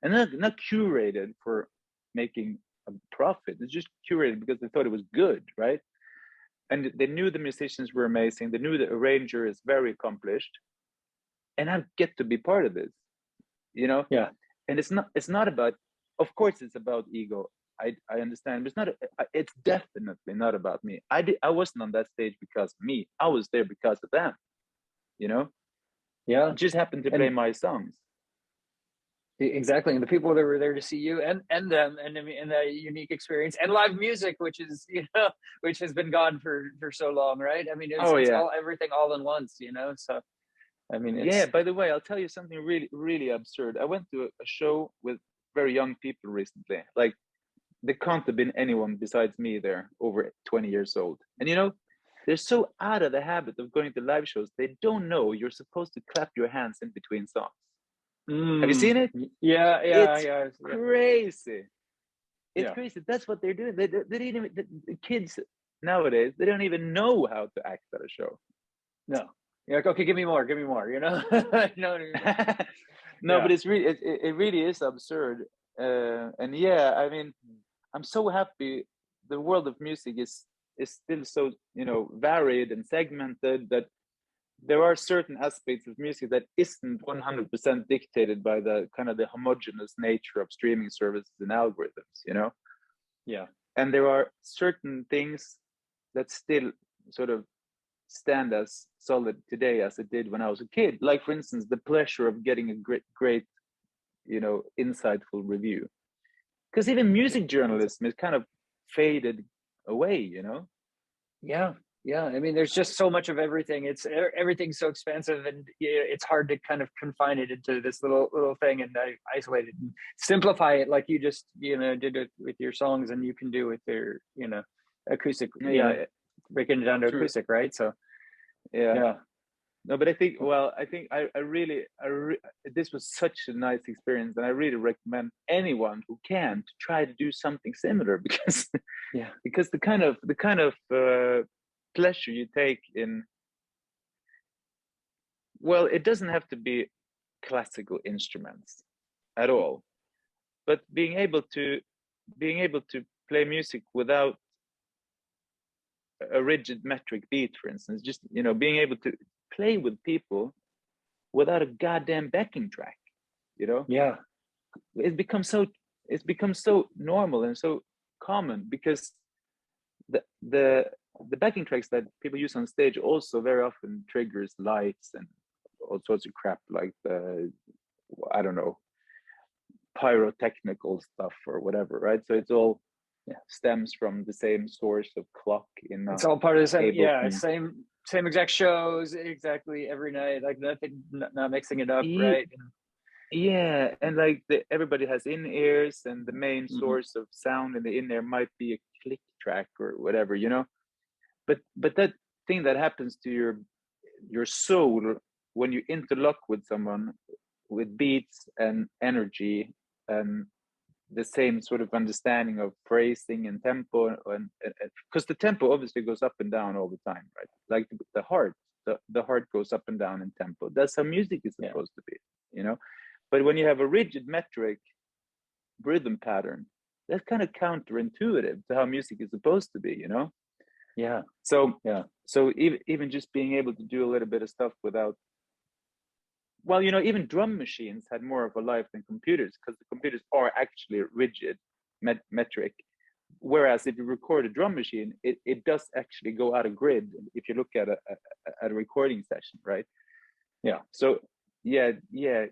[SPEAKER 2] and not curated for making a profit. It's just curated because they thought it was good, right? And they knew the musicians were amazing. They knew the arranger is very accomplished, and I get to be part of this, you know?
[SPEAKER 1] Yeah.
[SPEAKER 2] And it's not about, of course it's about ego. I understand, but it's definitely not about me. I wasn't on that stage because of me. I was there because of them, you know?
[SPEAKER 1] Yeah.
[SPEAKER 2] I just happened to play my songs.
[SPEAKER 1] Exactly, and the people that were there to see you and them, and I mean, and the unique experience and live music, which is, you know, which has been gone for so long, right? I mean, it's all everything all in once, you know. So, I mean,
[SPEAKER 2] yeah. By the way, I'll tell you something really, really absurd. I went to a show with very young people recently. Like, there can't have been anyone besides me there over 20 years old, and you know, they're so out of the habit of going to live shows. They don't know you're supposed to clap your hands in between songs. Have you seen it?
[SPEAKER 1] Yeah.
[SPEAKER 2] It's crazy. It's crazy. That's what they're doing. They didn't even, the kids nowadays, they don't even know how to act at a show.
[SPEAKER 1] No. You're like, okay, give me more, you know?
[SPEAKER 2] No, but it's really, it really is absurd. And yeah, I mean, I'm so happy the world of music is still so, you know, varied and segmented, that there are certain aspects of music that isn't 100% dictated by the kind of the homogeneous nature of streaming services and algorithms, you know?
[SPEAKER 1] Yeah.
[SPEAKER 2] And there are certain things that still sort of stand as solid today as it did when I was a kid. Like, for instance, the pleasure of getting a great, you know, insightful review. Because even music journalism is kind of faded away, you know?
[SPEAKER 1] Yeah. I mean, there's just so much of everything. Everything's so expansive, and it's hard to kind of confine it into this little thing and isolate it and simplify it, like you just, you know, did it with your songs, and you can do with your, you know, acoustic. Yeah, breaking it down to acoustic, right? So, yeah.
[SPEAKER 2] No, but I think I really this was such a nice experience, and I really recommend anyone who can to try to do something similar, because because the kind of pleasure you take in, well, it doesn't have to be classical instruments at all, but being able to play music without a rigid metric beat, for instance, just, you know, being able to play with people without a goddamn backing track, you know? It's become so normal and so common, because the backing tracks that people use on stage also very often triggers lights and all sorts of crap, like the, I don't know, pyrotechnical stuff or whatever, right? So it's all stems from the same source of clock in
[SPEAKER 1] it's all part of the same exact shows exactly every night, like nothing, not mixing it up, right?
[SPEAKER 2] Yeah, and like everybody has in-ears, and the main source of sound in the in-ear might be a click track or whatever, you know. But that thing that happens to your soul when you interlock with someone with beats and energy and the same sort of understanding of phrasing and tempo, and because the tempo obviously goes up and down all the time, right? Like the heart goes up and down in tempo. That's how music is supposed to be, you know. But when you have a rigid metric rhythm pattern, that's kind of counterintuitive to how music is supposed to be, you know. So even just being able to do a little bit of stuff without, well, you know, even drum machines had more of a life than computers, because the computers are actually rigid metric. Whereas if you record a drum machine, it does actually go out of grid if you look at a recording session, right? So yeah.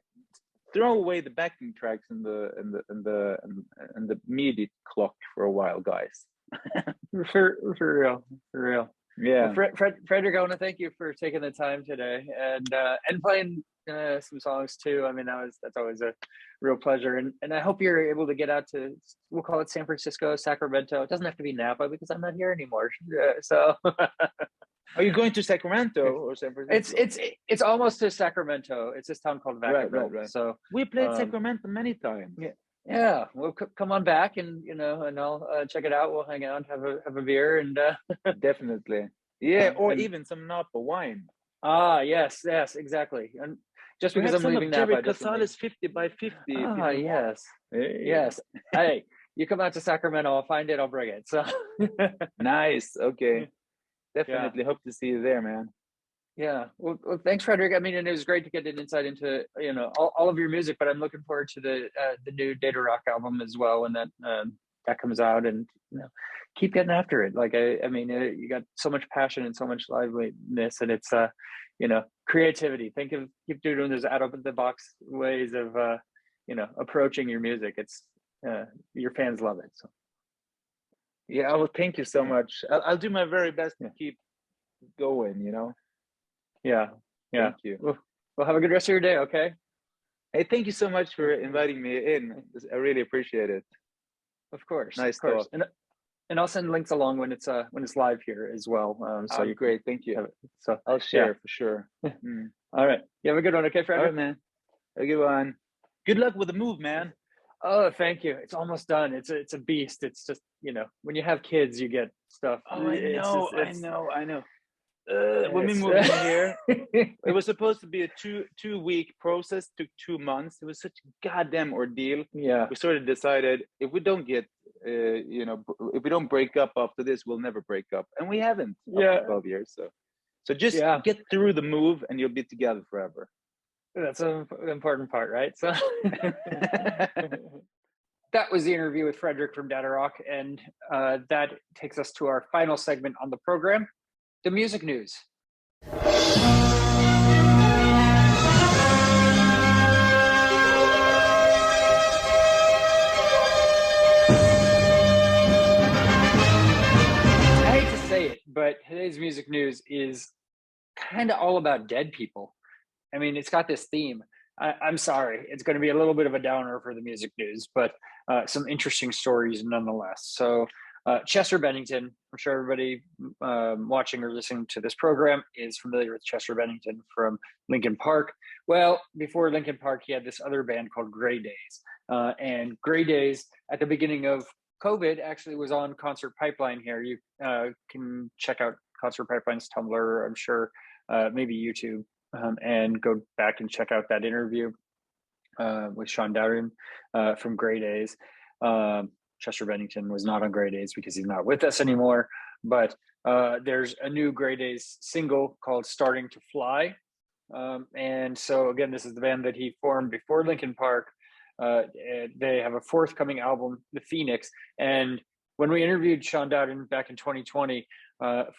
[SPEAKER 2] Throw away the backing tracks and the MIDI clock for a while, guys.
[SPEAKER 1] For real.
[SPEAKER 2] Yeah.
[SPEAKER 1] Well, Fredrik, I want to thank you for taking the time today and playing some songs too. I mean, that's always a real pleasure. And I hope you're able to get out to, we'll call it San Francisco, Sacramento. It doesn't have to be Napa because I'm not here anymore. So
[SPEAKER 2] Are you going to Sacramento or San Francisco?
[SPEAKER 1] it's almost to Sacramento. It's this town called Vacaville.
[SPEAKER 2] Right.
[SPEAKER 1] So
[SPEAKER 2] we played Sacramento many times.
[SPEAKER 1] Yeah. Well, come on back and and I'll check it out. We'll hang out, have a beer, and
[SPEAKER 2] definitely. Yeah, or even some Napa wine.
[SPEAKER 1] Yes, exactly. And just because I'm leaving
[SPEAKER 2] Napa,
[SPEAKER 1] Casales
[SPEAKER 2] 50 by 50.
[SPEAKER 1] Yes. Yes. Hey, you come out to Sacramento, I'll find it, I'll bring it. So
[SPEAKER 2] nice. Okay. Definitely hope to see you there, man.
[SPEAKER 1] Yeah. Well, thanks, Fredrik. I mean, and it was great to get an insight into all of your music, but I'm looking forward to the new Datarock album as well, when that comes out, and keep getting after it. Like I mean, you got so much passion and so much liveliness, and it's creativity. Keep doing those out of the box ways of approaching your music. It's your fans love it. So
[SPEAKER 2] yeah, well, thank you so much. I'll do my very best to keep going.
[SPEAKER 1] Yeah.
[SPEAKER 2] Thank you.
[SPEAKER 1] Well, have a good rest of your day. Okay.
[SPEAKER 2] Hey, thank you so much for inviting me in. I really appreciate it.
[SPEAKER 1] Of course.
[SPEAKER 2] Nice
[SPEAKER 1] of course.
[SPEAKER 2] talk.
[SPEAKER 1] And I'll send links along when it's live here as well. So
[SPEAKER 2] great. Thank you. So I'll share for sure.
[SPEAKER 1] All right. You have a good one. Okay, Fredrik?
[SPEAKER 2] All right, man. Have a good one. Good luck with the move, man.
[SPEAKER 1] Oh, thank you. It's almost done. It's a beast. It's just, when you have kids, you get stuff.
[SPEAKER 2] Oh, I know. When we moved in here, it was supposed to be a two-week process. Took 2 months. It was such a goddamn ordeal.
[SPEAKER 1] Yeah.
[SPEAKER 2] We sort of decided if we don't get, if we don't break up after this, we'll never break up, and we haven't. After 12 years. So just get through the move, and you'll be together forever.
[SPEAKER 1] That's an important part, right? So that was the interview with Fredrik from Datarock, and that takes us to our final segment on the program, the music news. I hate to say it, but today's music news is kind of all about dead people. I mean, it's got this theme. I'm sorry, it's going to be a little bit of a downer for the music news, but some interesting stories nonetheless. So Chester Bennington, I'm sure everybody watching or listening to this program is familiar with Chester Bennington from Linkin Park. Well, before Linkin Park, he had this other band called Grey Days. And Grey Days, at the beginning of COVID, actually was on Concert Pipeline here. You can check out Concert Pipeline's Tumblr, I'm sure, maybe YouTube. And go back and check out that interview with Sean Dowden from Grey Days. Chester Bennington was not on Grey Days because he's not with us anymore, but there's a new Grey Days single called Starting to Fly. And so again, this is the band that he formed before Linkin Park. They have a forthcoming album, The Phoenix. And when we interviewed Sean Dowden back in 2020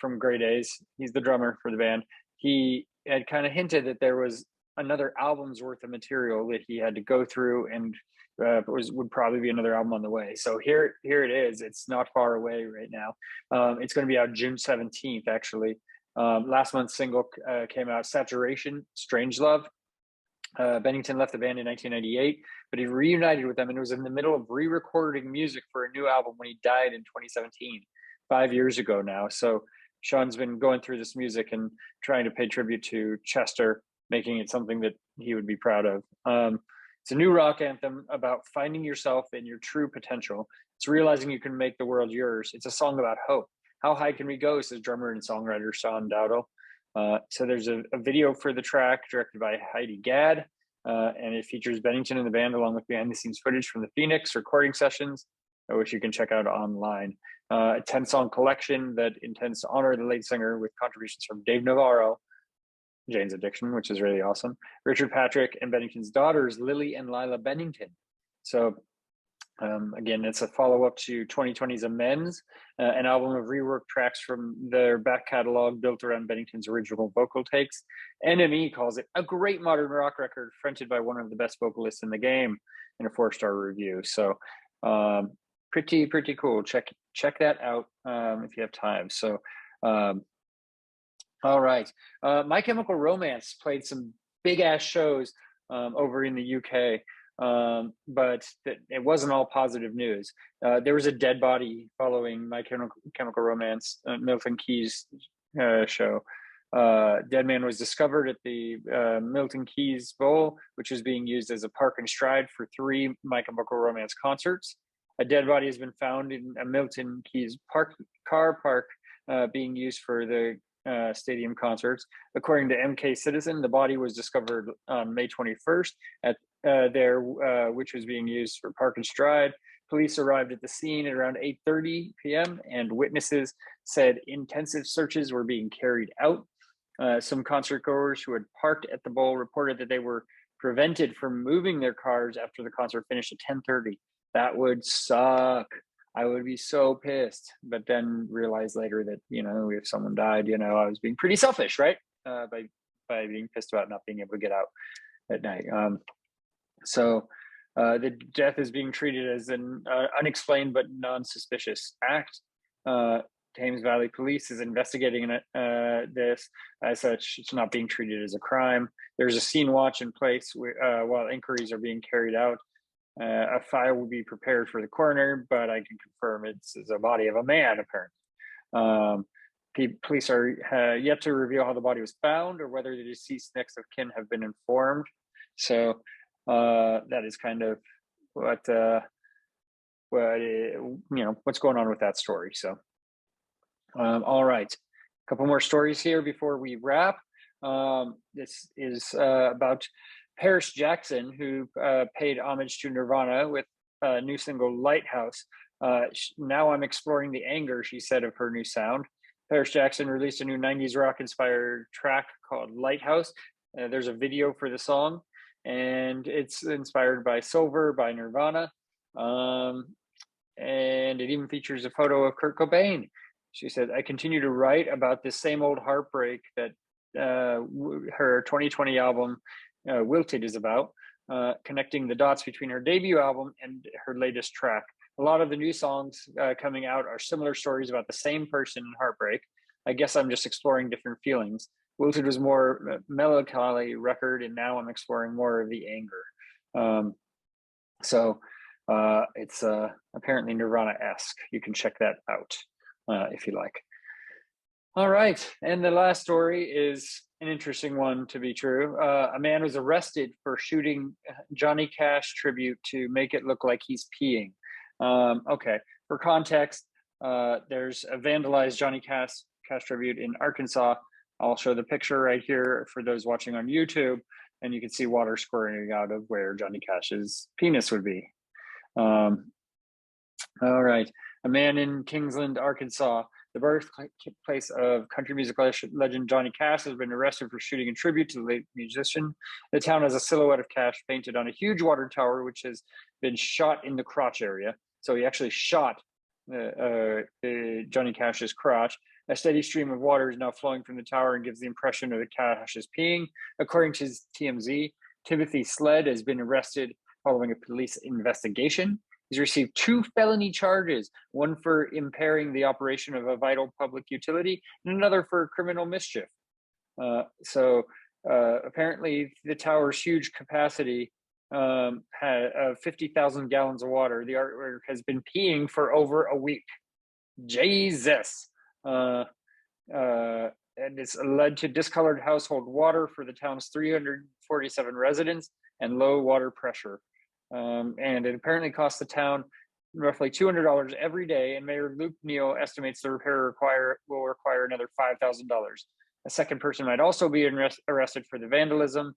[SPEAKER 1] from Grey Days, he's the drummer for the band, he had kind of hinted that there was another album's worth of material that he had to go through, and would probably be another album on the way. So here it is. It's not far away right now. It's going to be out June 17th, actually. Last month's single came out, Saturation, Strangelove. Bennington left the band in 1998, but he reunited with them, and was in the middle of re-recording music for a new album when he died in 2017, 5 years ago now. So Sean's been going through this music and trying to pay tribute to Chester, making it something that he would be proud of. It's a new rock anthem about finding yourself and your true potential. It's realizing you can make the world yours. It's a song about hope. How high can we go, says drummer and songwriter Sean Dowdle. So there's a video for the track directed by Heidi Gadd, and it features Bennington and the band along with behind-the-scenes footage from the Phoenix recording sessions, which you can check out online. A 10-song collection that intends to honor the late singer with contributions from Dave Navarro, Jane's Addiction, which is really awesome, Richard Patrick, and Bennington's daughters, Lily and Lila Bennington. So Again, it's a follow-up to 2020's Amends, an album of reworked tracks from their back catalog built around Bennington's original vocal takes. NME calls it a great modern rock record fronted by one of the best vocalists in the game in a 4-star review. So pretty cool. Check that out if you have time. So all right. My Chemical Romance played some big ass shows over in the UK. But it wasn't all positive news. There was a dead body following My Chemical Romance Milton Keyes show. Dead man was discovered at the Milton Keyes Bowl, which was being used as a park and stride for 3 My Chemical Romance concerts. A dead body has been found in a Milton Keyes car park being used for the stadium concerts. According to MK Citizen, the body was discovered on May 21st at which was being used for park and stride. Police arrived at the scene at around 8:30 p.m. and witnesses said intensive searches were being carried out. Some concert goers who had parked at the bowl reported that they were prevented from moving their cars after the concert finished at 10:30. That would suck. I would be so pissed, but then realized later that, if someone died, I was being pretty selfish, right? By being pissed about not being able to get out at night. So the death is being treated as an unexplained but non-suspicious act. Thames Valley Police is investigating this. As such, it's not being treated as a crime. There's a scene watch in place while inquiries are being carried out. A file will be prepared for the coroner, but I can confirm it's a body of a man, apparently. Police are yet to reveal how the body was found or whether the deceased next of kin have been informed. So that is kind of what's going on with that story. So, all right, a couple more stories here before we wrap. This is about Paris Jackson, who paid homage to Nirvana with a new single, Lighthouse. Now I'm exploring the anger, she said, of her new sound. Paris Jackson released a new 90s rock-inspired track called Lighthouse. There's a video for the song, and it's inspired by Silver by Nirvana. And it even features a photo of Kurt Cobain. She said, I continue to write about this same old heartbreak that her 2020 album Wilted is about, connecting the dots between her debut album and her latest track. A lot of the new songs coming out are similar stories about the same person in heartbreak. I guess I'm just exploring different feelings. Wilted was more melancholy record, and now I'm exploring more of the anger. So it's apparently Nirvana-esque. You can check that out if you like. All right, and the last story is an interesting one to be true. A man was arrested for shooting Johnny Cash tribute to make it look like he's peeing. Okay, for context, there's a vandalized Johnny Cash tribute in Arkansas. I'll show the picture right here for those watching on YouTube, and you can see water squirting out of where Johnny Cash's penis would be. All right, a man in Kingsland, Arkansas, the birthplace of country music legend Johnny Cash, has been arrested for shooting a tribute to the late musician. The town has a silhouette of Cash painted on a huge water tower, which has been shot in the crotch area. So he actually shot Johnny Cash's crotch. A steady stream of water is now flowing from the tower and gives the impression of the Cash is peeing. According to TMZ, Timothy Sled has been arrested following a police investigation. He's received 2 felony charges, one for impairing the operation of a vital public utility and another for criminal mischief. Apparently the tower's huge capacity had 50,000 gallons of water. The artwork has been peeing for over a week. Jesus. And it's led to discolored household water for the town's 347 residents and low water pressure. And it apparently costs the town roughly $200 every day, and Mayor Luke Neal estimates the repair will require another $5,000. A second person might also be arrested for the vandalism.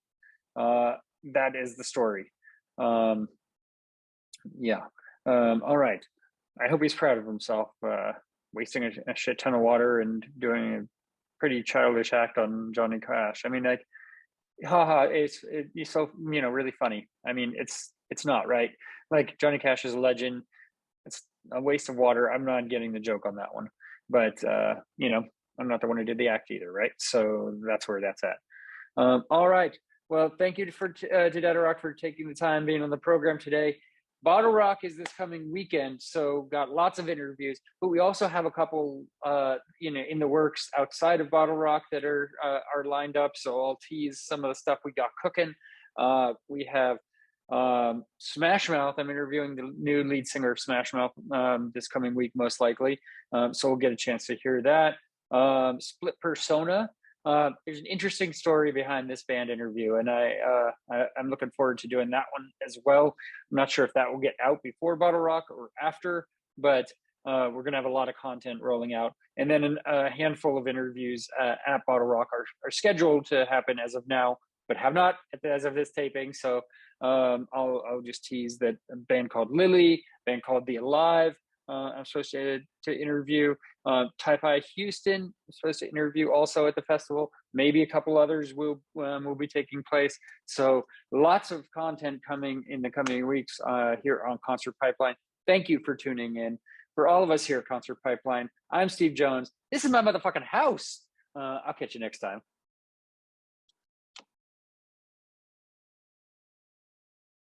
[SPEAKER 1] That is the story. All right. I hope he's proud of himself, wasting a shit ton of water and doing a pretty childish act on Johnny Cash. I mean, like, haha, it's so, really funny. I mean, it's It's not, right? Like Johnny Cash is a legend. It's a waste of water. I'm not getting the joke on that one, but you know, I'm not the one who did the act either, right? So that's where that's at. All right. Well, thank you to Datarock for taking the time being on the program today. Bottle Rock is this coming weekend, so got lots of interviews, but we also have a couple, you know, in the works outside of Bottle Rock that are lined up. So I'll tease some of the stuff we got cooking. We have Smash Mouth. I'm interviewing the new lead singer of Smash Mouth this coming week, most likely. So we'll get a chance to hear that. Split Persona. There's an interesting story behind this band interview, and I'm looking forward to doing that one as well. I'm not sure if that will get out before Bottle Rock or after, but we're going to have a lot of content rolling out. And then a handful of interviews at Bottle Rock are scheduled to happen as of now, but have not as of this taping. So I'll just tease that a band called Lily, a band called The Alive, I'm supposed to interview. Tai Houston, I'm supposed to interview also at the festival. Maybe a couple others will be taking place. So lots of content coming in the coming weeks here on Concert Pipeline. Thank you for tuning in. For all of us here at Concert Pipeline, I'm Steve Jones. This is my motherfucking house. I'll catch you next time.